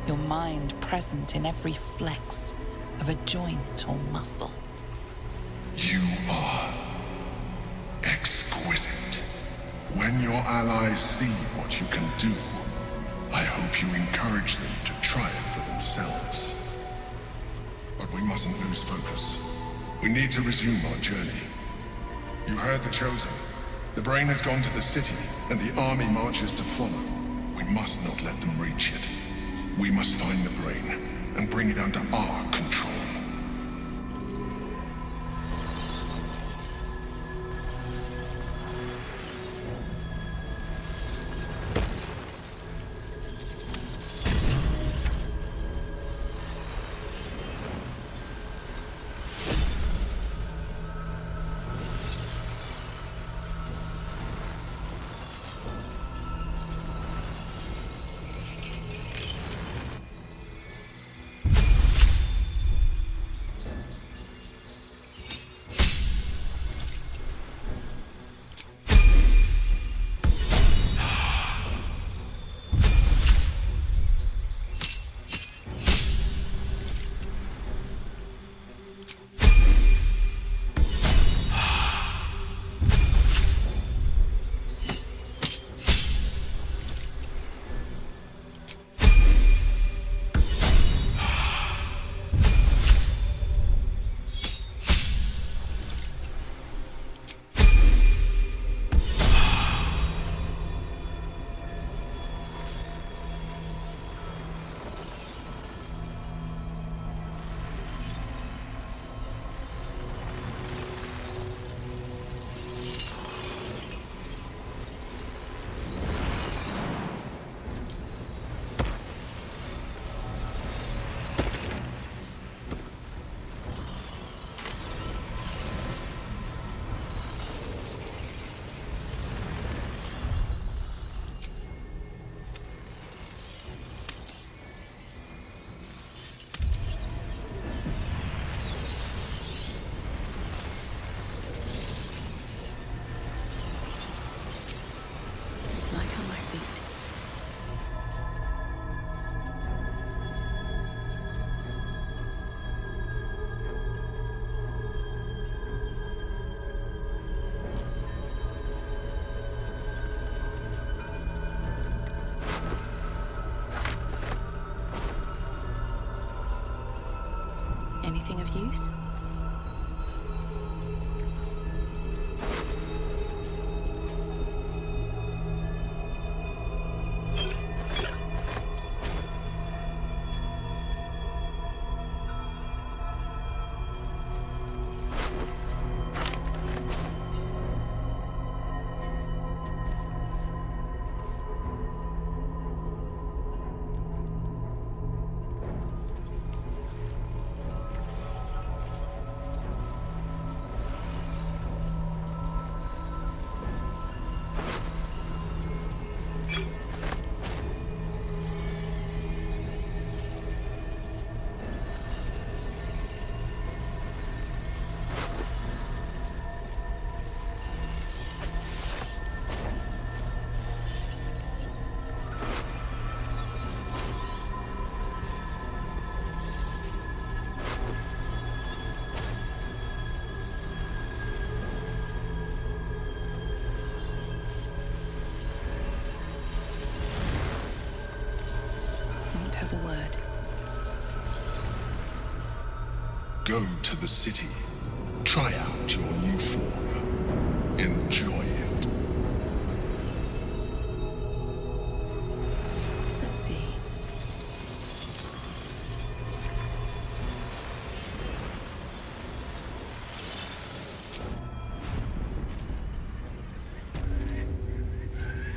Your mind present in every flex of a joint or muscle. You are exquisite. When your allies see what you can do, I hope you encourage them to try it for themselves. But we mustn't lose focus. We need to resume our journey. You heard the Chosen. The brain has gone to the city, and the army marches to follow. We must not let them reach it. We must find the brain and bring it under our control. Anything of use? of a word. Go to the city. Try out your new form. Enjoy it. Let's see.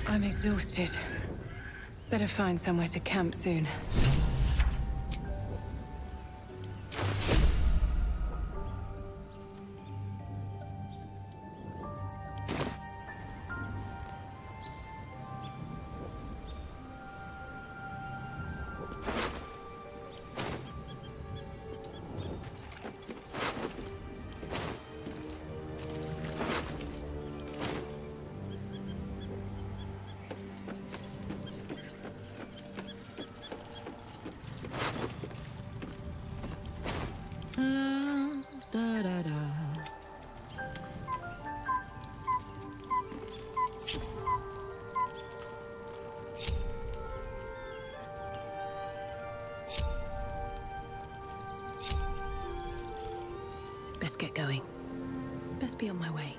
I'm exhausted. Better find somewhere to camp soon. Best get going. Best be on my way.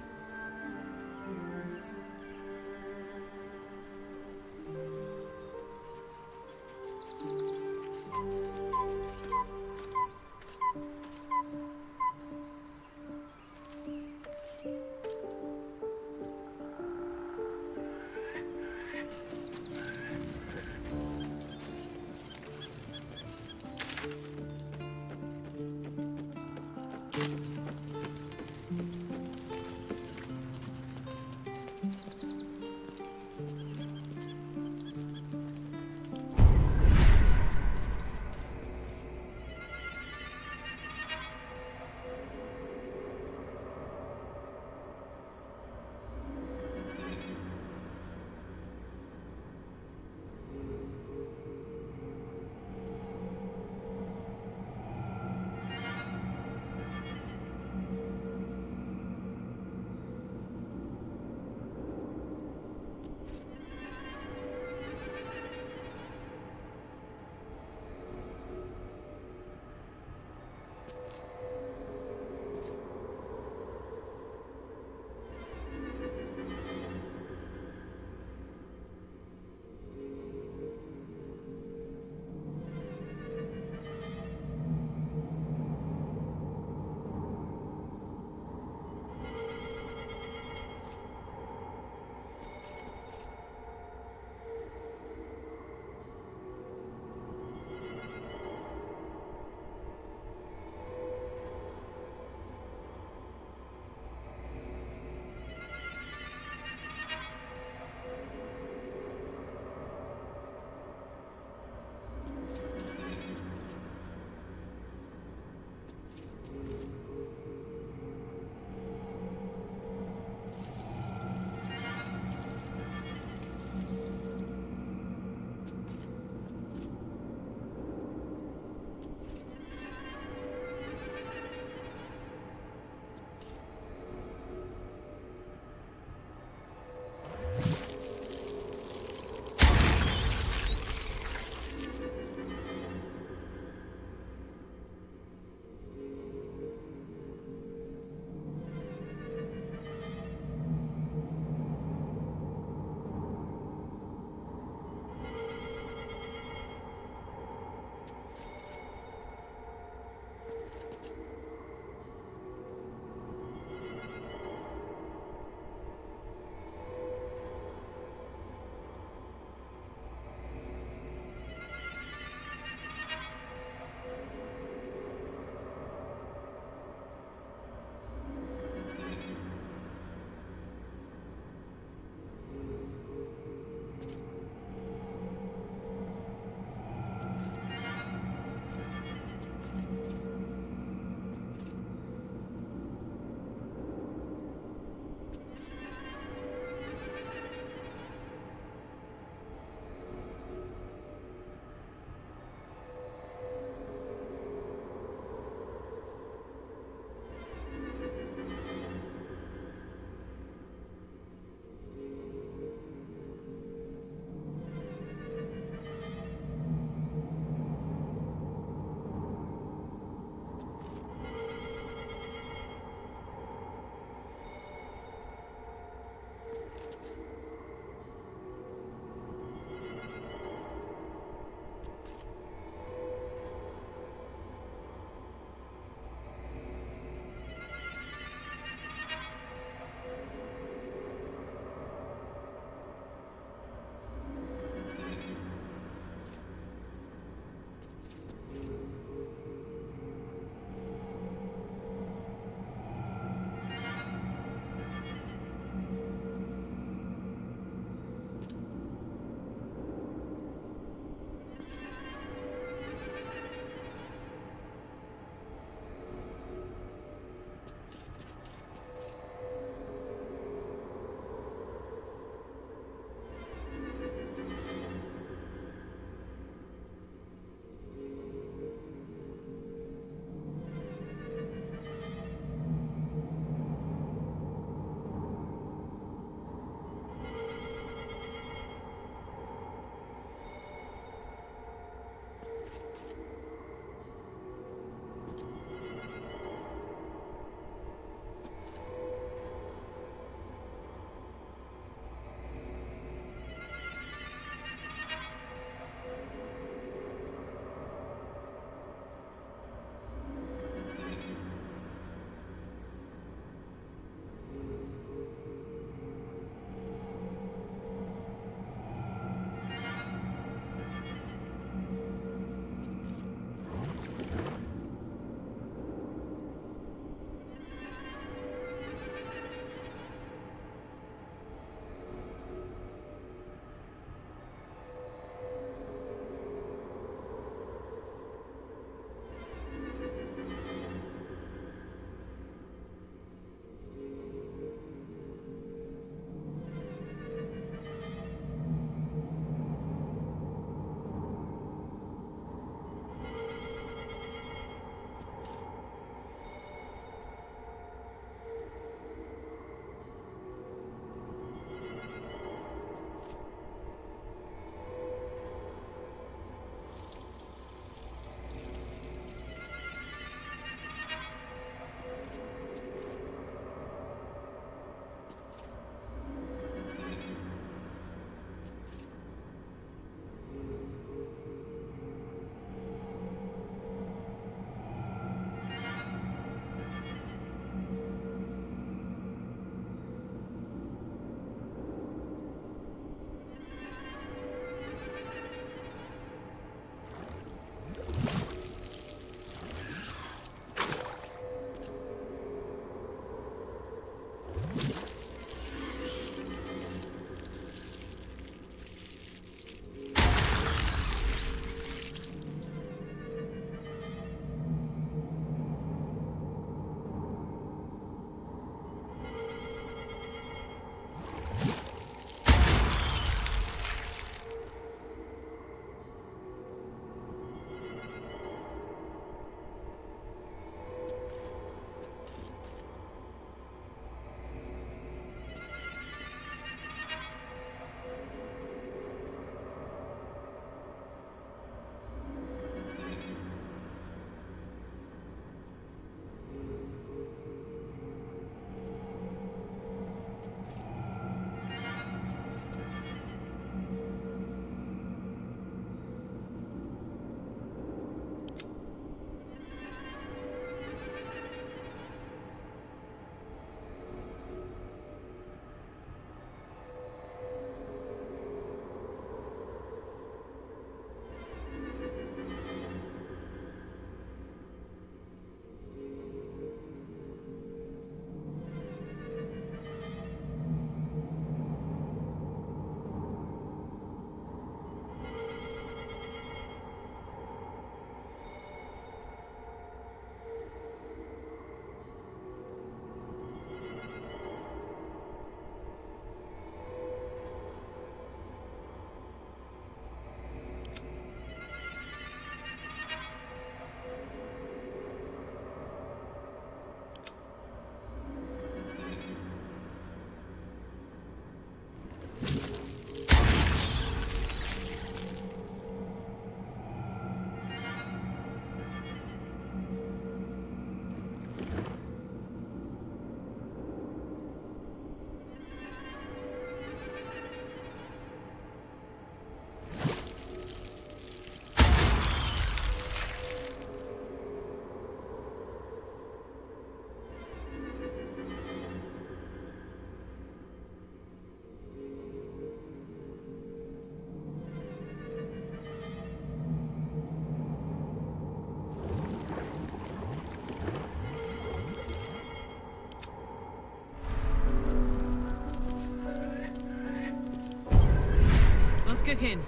Cooking.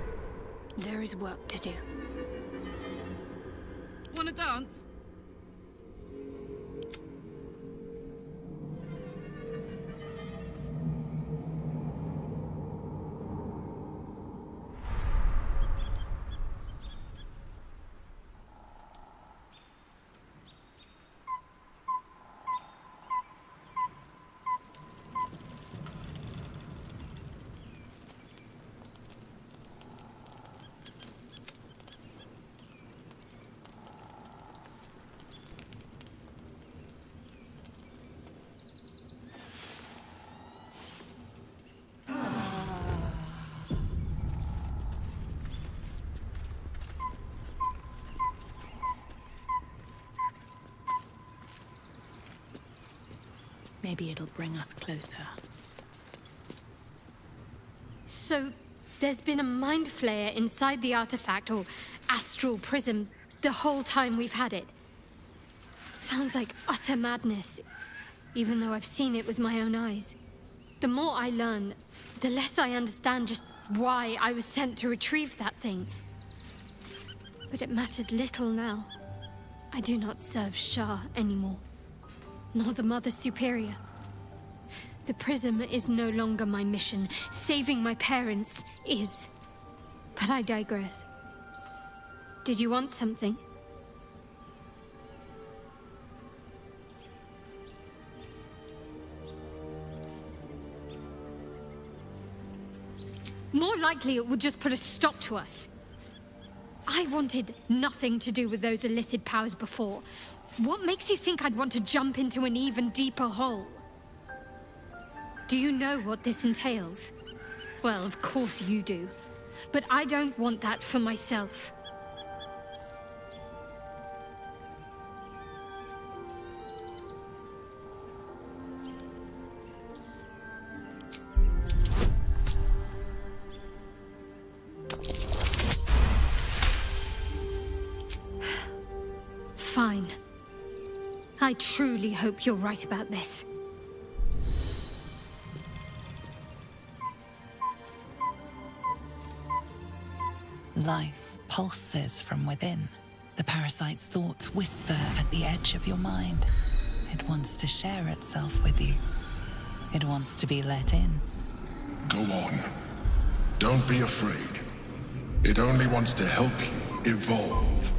There is work to do. Wanna dance? Maybe it'll bring us closer. So, there's been a mind flayer inside the artifact, or astral prism, the whole time we've had it. Sounds like utter madness, even though I've seen it with my own eyes. The more I learn, the less I understand just why I was sent to retrieve that thing. But it matters little now. I do not serve Shah anymore, nor the Mother Superior. The prism is no longer my mission. Saving my parents is. But I digress. Did you want something? More likely it would just put a stop to us. I wanted nothing to do with those illithid powers before. What makes you think I'd want to jump into an even deeper hole? Do you know what this entails? Well, of course you do. But I don't want that for myself. Fine. I truly hope you're right about this. Life pulses from within. The parasite's thoughts whisper at the edge of your mind. It wants to share itself with you. It wants to be let in. Go on. Don't be afraid. It only wants to help you evolve.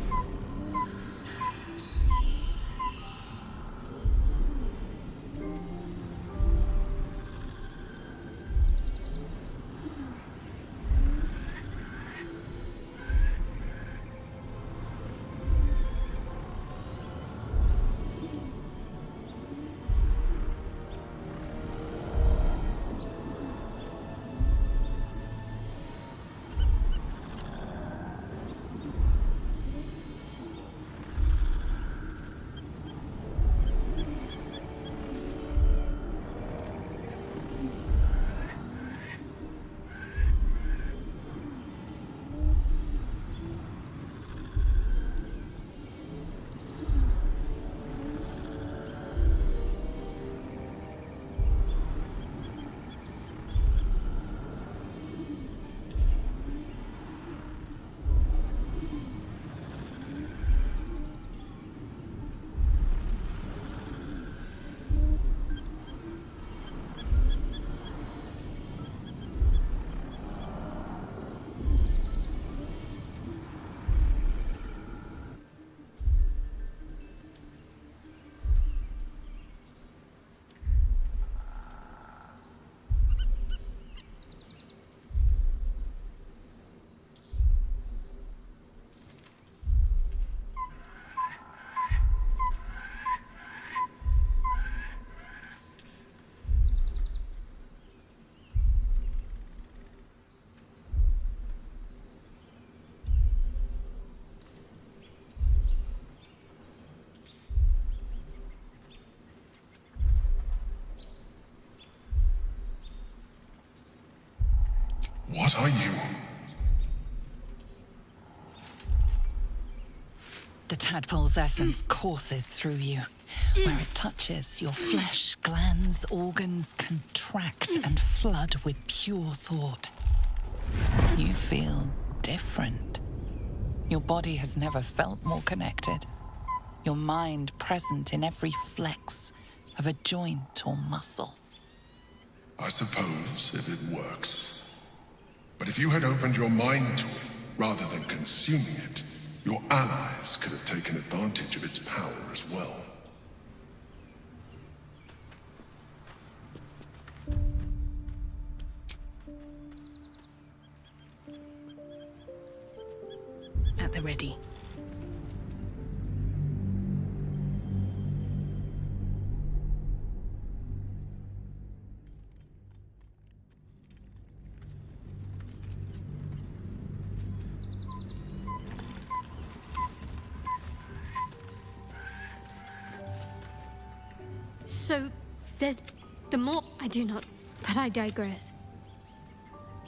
What are you? The tadpole's essence courses through you. Where it touches, your flesh, glands, organs contract and flood with pure thought. You feel different. Your body has never felt more connected. Your mind present in every flex of a joint or muscle. I suppose if it works. But if you had opened your mind to it, rather than consuming it, your allies could have taken advantage of its power as well. At the ready. So, there's the more... I do not... But I digress.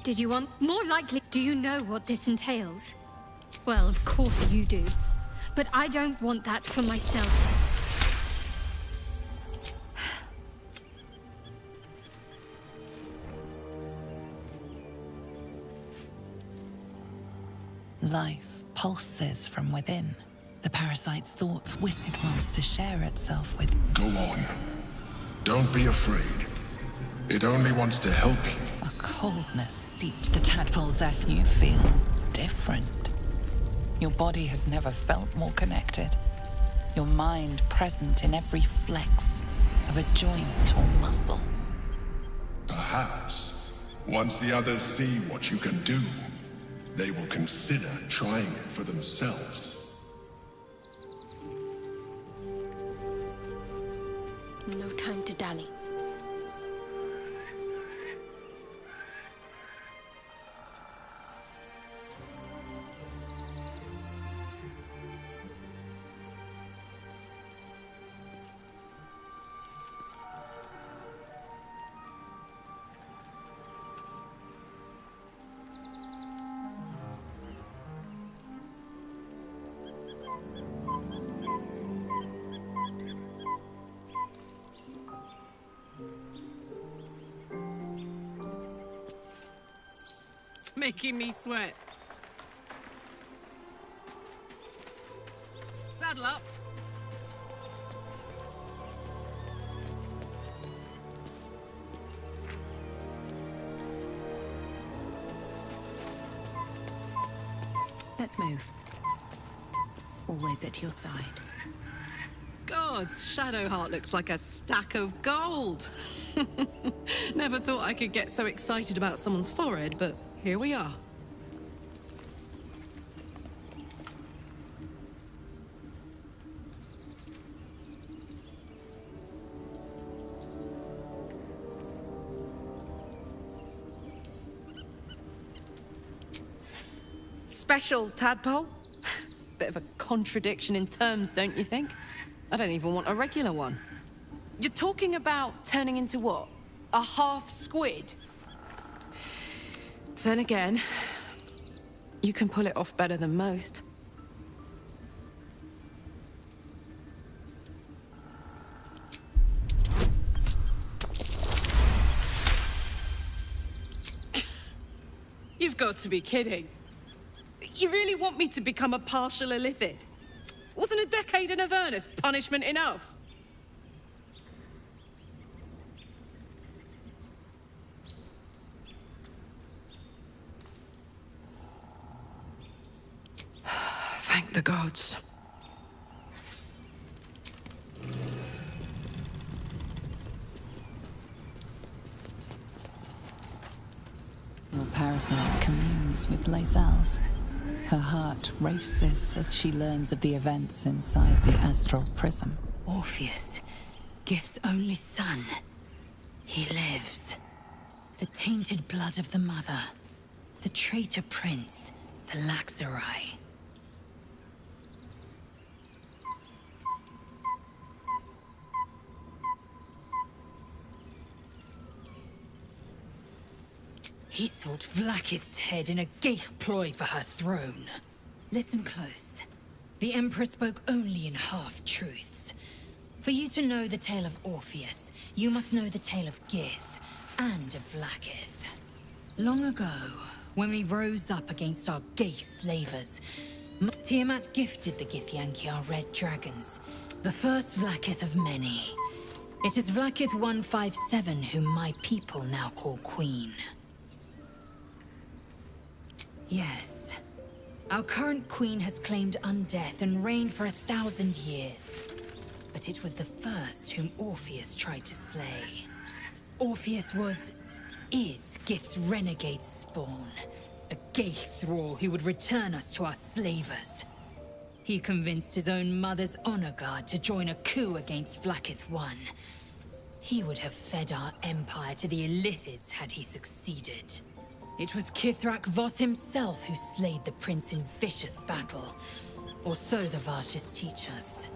Did you want... More likely, do you know what this entails? Well, of course you do. But I don't want that for myself. Life pulses from within. The parasite's thoughts whisper. It wants to share itself with... Go on. Don't be afraid. It only wants to help you. A coldness seeps the tadpole's as you feel different. Your body has never felt more connected. Your mind present in every flex of a joint or muscle. Perhaps, once the others see what you can do, they will consider trying it for themselves. No time to dally. Making me sweat. Saddle up. Let's move. Always at your side. Gods, Shadowheart looks like a stack of gold. Never thought I could get so excited about someone's forehead, but here we are. Special tadpole? Bit of a contradiction in terms, don't you think? I don't even want a regular one. You're talking about turning into what? A half squid? Then again, you can pull it off better than most. You've got to be kidding. You really want me to become a partial illithid? Wasn't a decade in Avernus punishment enough? Thank the gods. Your parasite communes with Lae'zel's. Her heart races as she learns of the events inside the astral prism. Orpheus, Gith's only son. He lives. The tainted blood of the mother. The traitor prince. The Laxarai. He sought Vlakith's head in a gay ploy for her throne. Listen close. The Emperor spoke only in half-truths. For you to know the tale of Orpheus, you must know the tale of Gith and of Vlakith. Long ago, when we rose up against our gay slavers, Tiamat gifted the Githyanki our red dragons, the first Vlaakith of many. It is Vlaakith 157 whom my people now call Queen. Yes. Our current queen has claimed undeath and reigned for 1,000 years. But it was the first whom Orpheus tried to slay. Orpheus is Gith's renegade spawn. A gay thrall who would return us to our slavers. He convinced his own mother's honor guard to join a coup against Vlaakith I. He would have fed our empire to the Illithids had he succeeded. It was Kithrak Voss himself who slayed the prince in vicious battle, or so the Varshas teach us.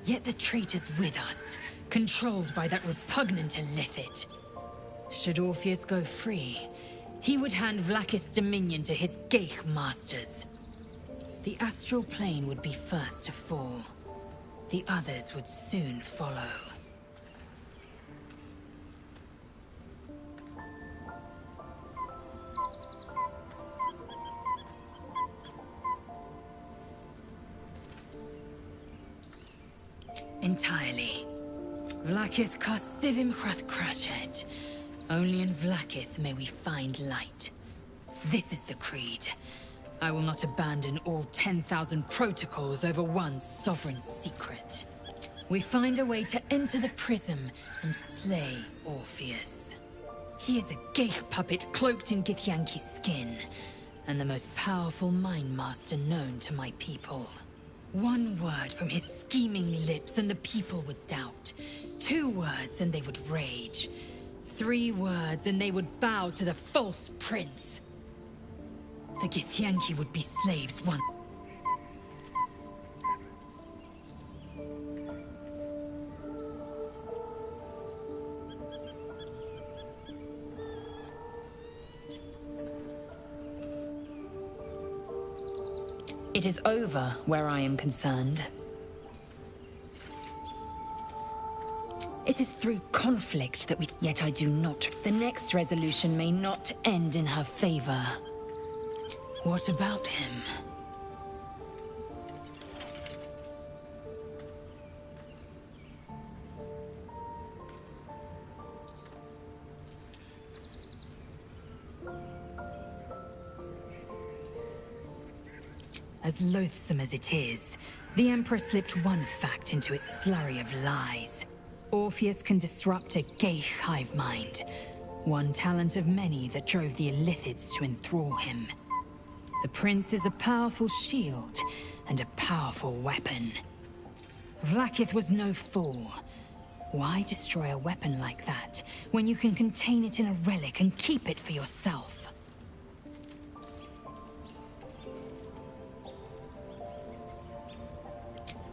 Yet the traitor's with us, controlled by that repugnant Illithid. Should Orpheus go free, he would hand Vlaakith's dominion to his Geich masters. The astral plane would be first to fall. The others would soon follow. Entirely. Vlaakith Karsivim Hrathkrashet. Only in Vlaakith may we find light. This is the creed. I will not abandon all 10,000 protocols over one sovereign secret. We find a way to enter the prism and slay Orpheus. He is a Geich puppet cloaked in Githyanki skin, and the most powerful mind master known to my people. One word from his scheming lips and the people would doubt. 2 words and they would rage. 3 words and they would bow to the false prince. The Githyanki would be slaves once. It is over where I am concerned. It is through conflict that yet I do not. The next resolution may not end in her favor. What about him? As loathsome as it is, the Emperor slipped one fact into its slurry of lies. Orpheus can disrupt a Geich hive mind, one talent of many that drove the Illithids to enthrall him. The prince is a powerful shield and a powerful weapon. Vlaakith was no fool. Why destroy a weapon like that when you can contain it in a relic and keep it for yourself?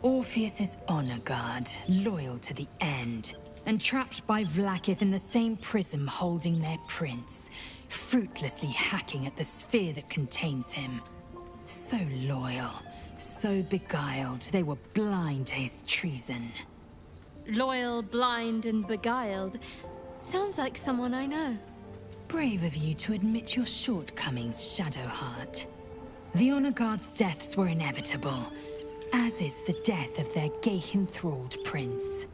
Orpheus is honor guard, loyal to the end, and trapped by Vlaakith in the same prism holding their prince, fruitlessly hacking at the sphere that contains him. So loyal, so beguiled, they were blind to his treason. Loyal, blind, and beguiled. Sounds like someone I know. Brave of you to admit your shortcomings, Shadowheart. The honor guard's deaths were inevitable, as is the death of their Geich-enthralled prince.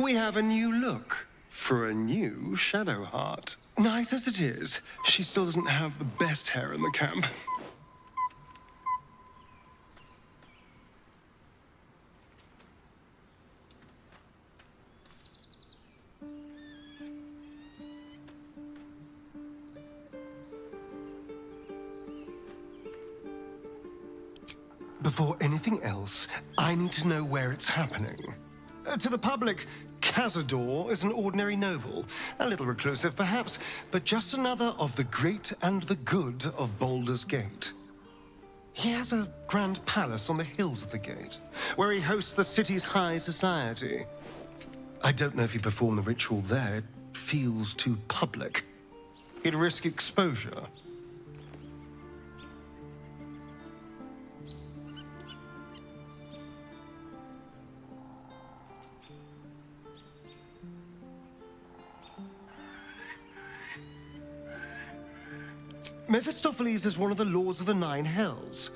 We have a new look for a new Shadowheart. Nice as it is, she still doesn't have the best hair in the camp. Before anything else, I need to know where it's happening. To the public, Cazador is an ordinary noble, a little reclusive perhaps, but just another of the great and the good of Baldur's Gate. He has a grand palace on the hills of the gate, where he hosts the city's high society. I don't know if he performed the ritual there. It feels too public. He'd risk exposure. Mephistopheles is one of the Lords of the Nine Hells.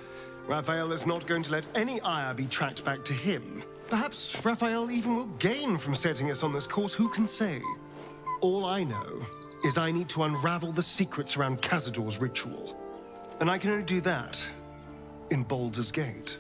Raphael is not going to let any ire be tracked back to him. Perhaps Raphael even will gain from setting us on this course, who can say? All I know is I need to unravel the secrets around Cazador's ritual. And I can only do that in Baldur's Gate.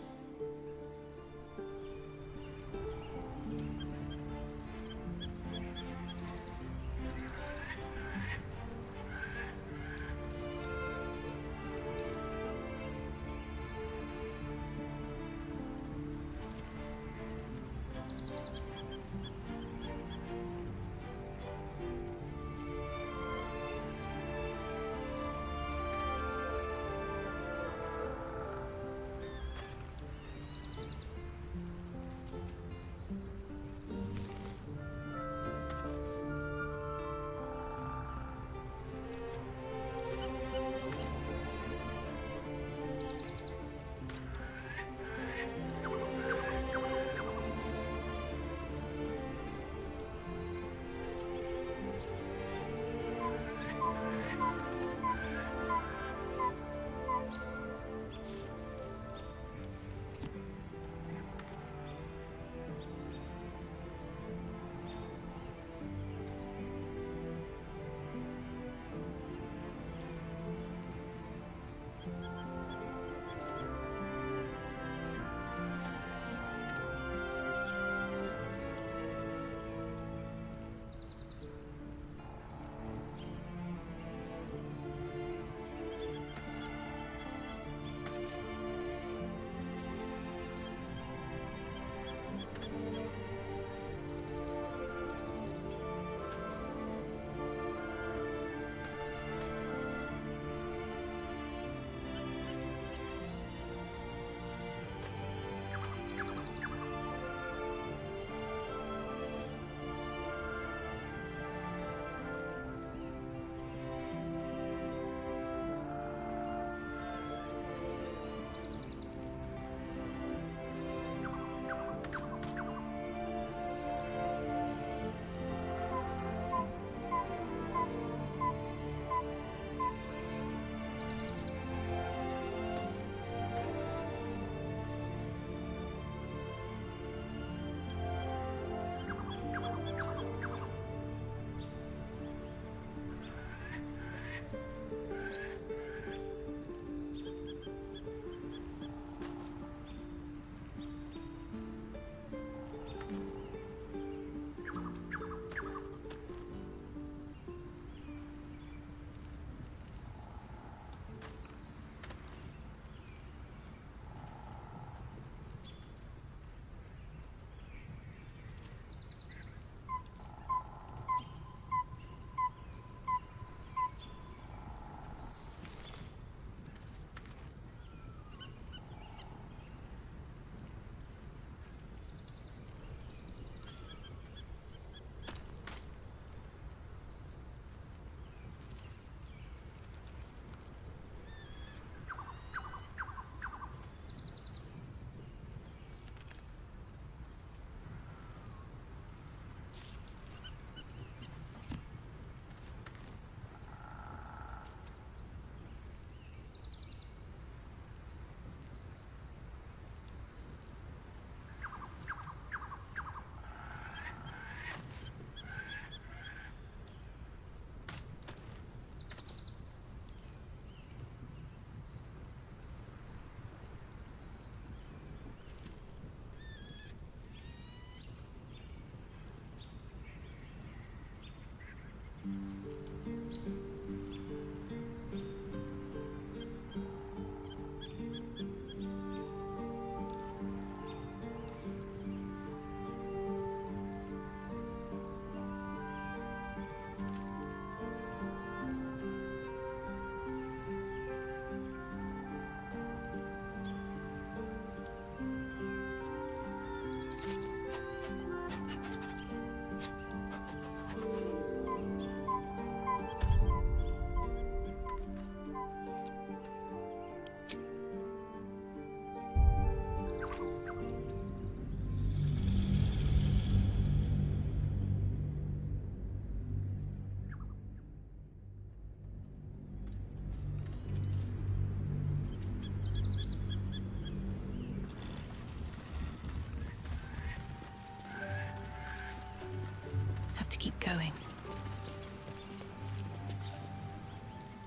going.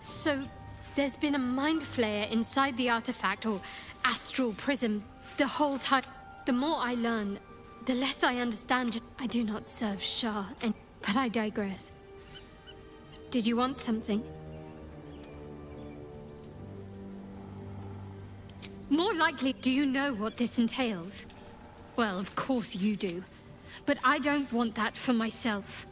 So, there's been a mind flayer inside the artifact, or astral prism, the whole time. The more I learn, the less I understand. I do not serve Shah, but I digress. Did you want something? More likely, do you know what this entails? Well, of course you do. But I don't want that for myself.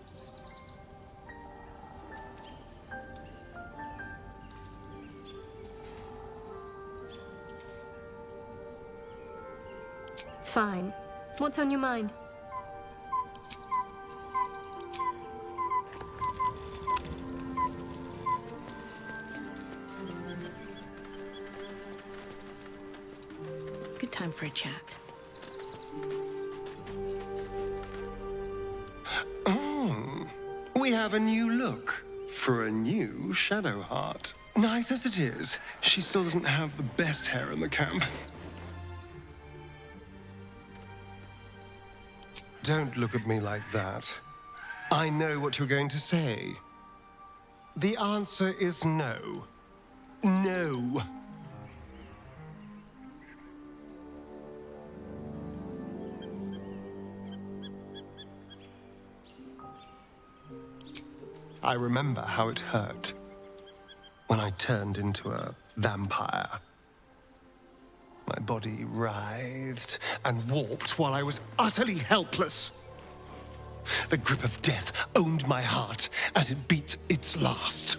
Fine. What's on your mind? Good time for a chat. Oh, we have a new look for a new Shadow Heart. Nice as it is, she still doesn't have the best hair in the camp. Don't look at me like that. I know what you're going to say. The answer is no. No. I remember how it hurt when I turned into a vampire. My body writhed and warped while I was utterly helpless. The grip of death owned my heart as it beat its last.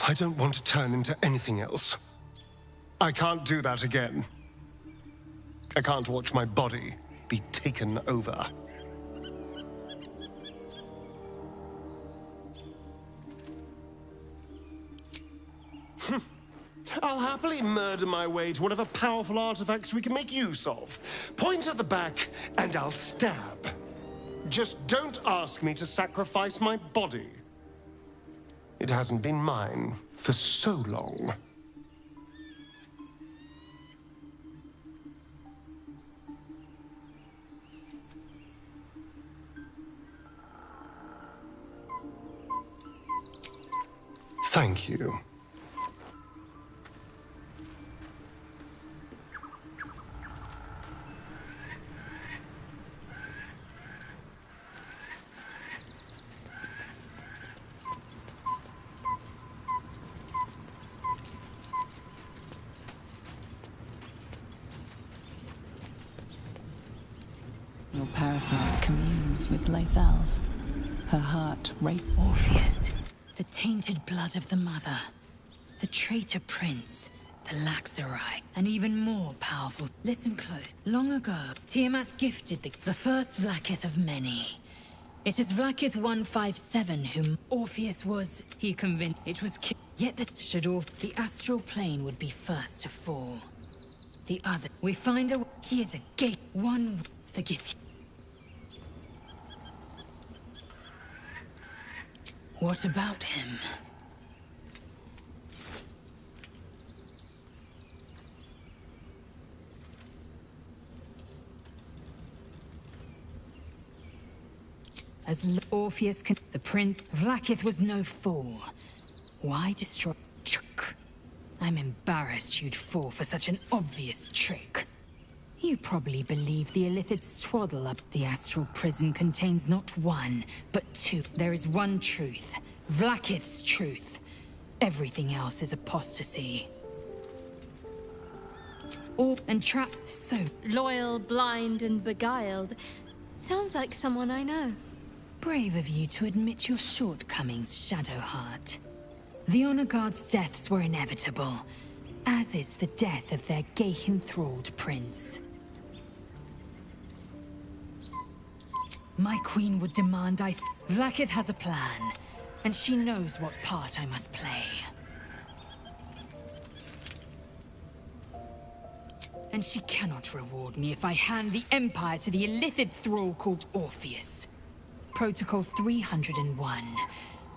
I don't want to turn into anything else. I can't do that again. I can't watch my body be taken over. I'll happily murder my way to whatever powerful artifacts we can make use of. Point at the back, and I'll stab. Just don't ask me to sacrifice my body. It hasn't been mine for so long. Thank you. Your parasite communes with Lae'zel's. Her heart rape. Orpheus, the tainted blood of the mother, the traitor prince, the Laxarai, and even more powerful. Listen close. Long ago, Tiamat gifted the first Vlakith of many. It is Vlakith 157 whom Orpheus was. He convinced it was yet that should the astral plane would be first to fall. The other, we find a. He is a gate. One forgive. What about him? As Orpheus can, the prince Vlakith was no fool. Why destroy? I'm embarrassed you'd fall for such an obvious trick. You probably believe the Illithid's twaddle up. The astral prison contains not one, but two. There is one truth. Vlakith's truth. Everything else is apostasy. And trap so Loyal, blind, and beguiled. Sounds like someone I know. brave of you to admit your shortcomings, Shadowheart. The Honor Guard's deaths were inevitable, as is the death of their gay-enthralled prince. My queen would demand Vlakith has a plan, and she knows what part I must play. And she cannot reward me if I hand the Empire to the Illithid thrall called Orpheus. Protocol 301.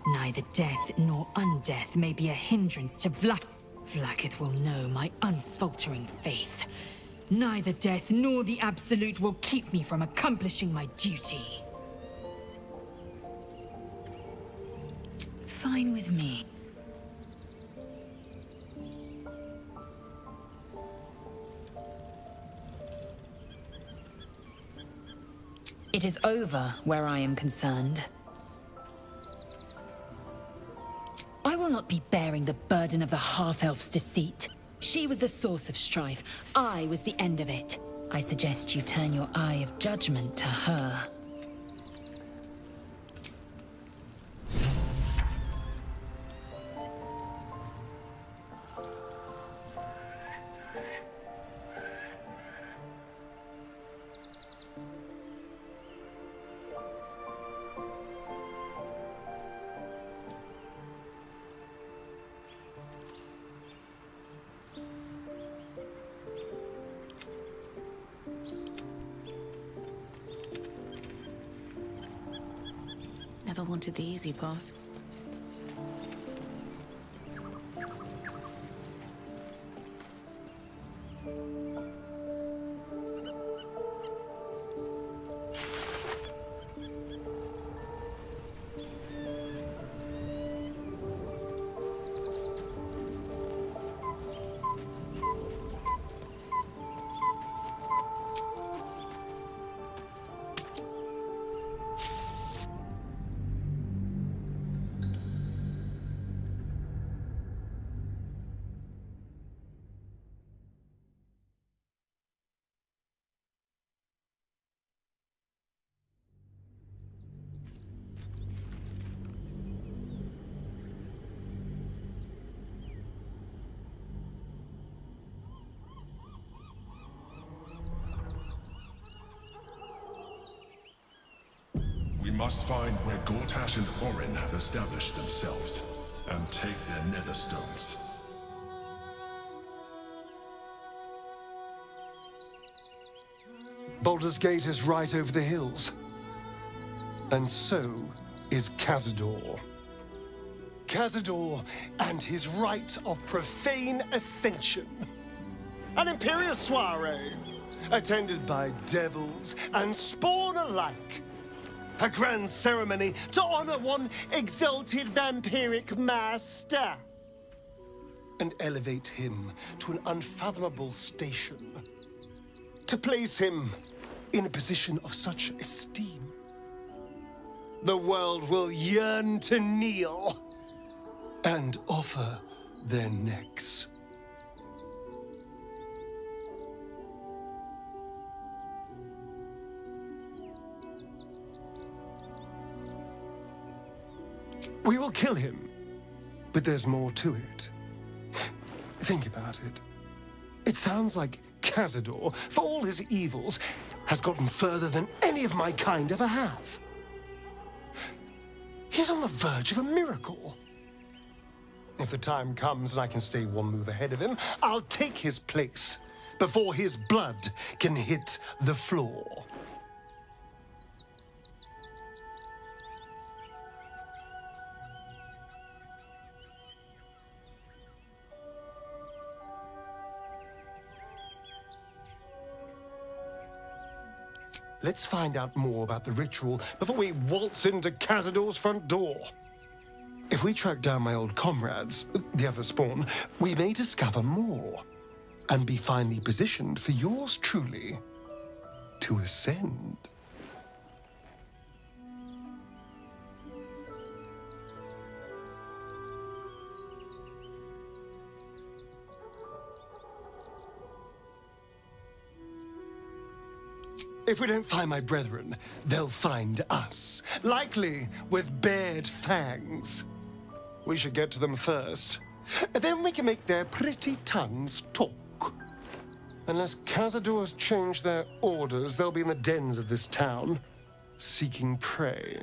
Neither death nor undeath may be a hindrance to Vlakith will know my unfaltering faith, Neither death nor the Absolute will keep me from accomplishing my duty. Fine with me. It is over where I am concerned. I will not be bearing the burden of the half-elf's deceit. She was the source of strife. I was the end of it. I suggest you turn your eye of judgment to her. Never wanted the easy path. We must find where Gortash and Orin have established themselves, and take their nether stones. Baldur's Gate is right over the hills. And so is Cazador. Cazador and his rite of profane ascension. An imperial soiree, attended by devils and spawn alike. A grand ceremony to honor one exalted vampiric master. And elevate him to an unfathomable station. To place him in a position of such esteem. The world will yearn to kneel and offer their necks. We will kill him, but there's more to it. Think about it. It sounds like Cazador, for all his evils, has gotten further than any of my kind ever have. He's on the verge of a miracle. If the time comes and I can stay one move ahead of him, I'll take his place before his blood can hit the floor. Let's find out more about the ritual before we waltz into Cazador's front door. If we track down my old comrades, the other spawn, we may discover more and be finally positioned for yours truly to ascend. If we don't find my brethren, they'll find us, likely with bared fangs. We should get to them first. Then we can make their pretty tongues talk. Unless Cazador has changed their orders, they'll be in the dens of this town, seeking prey.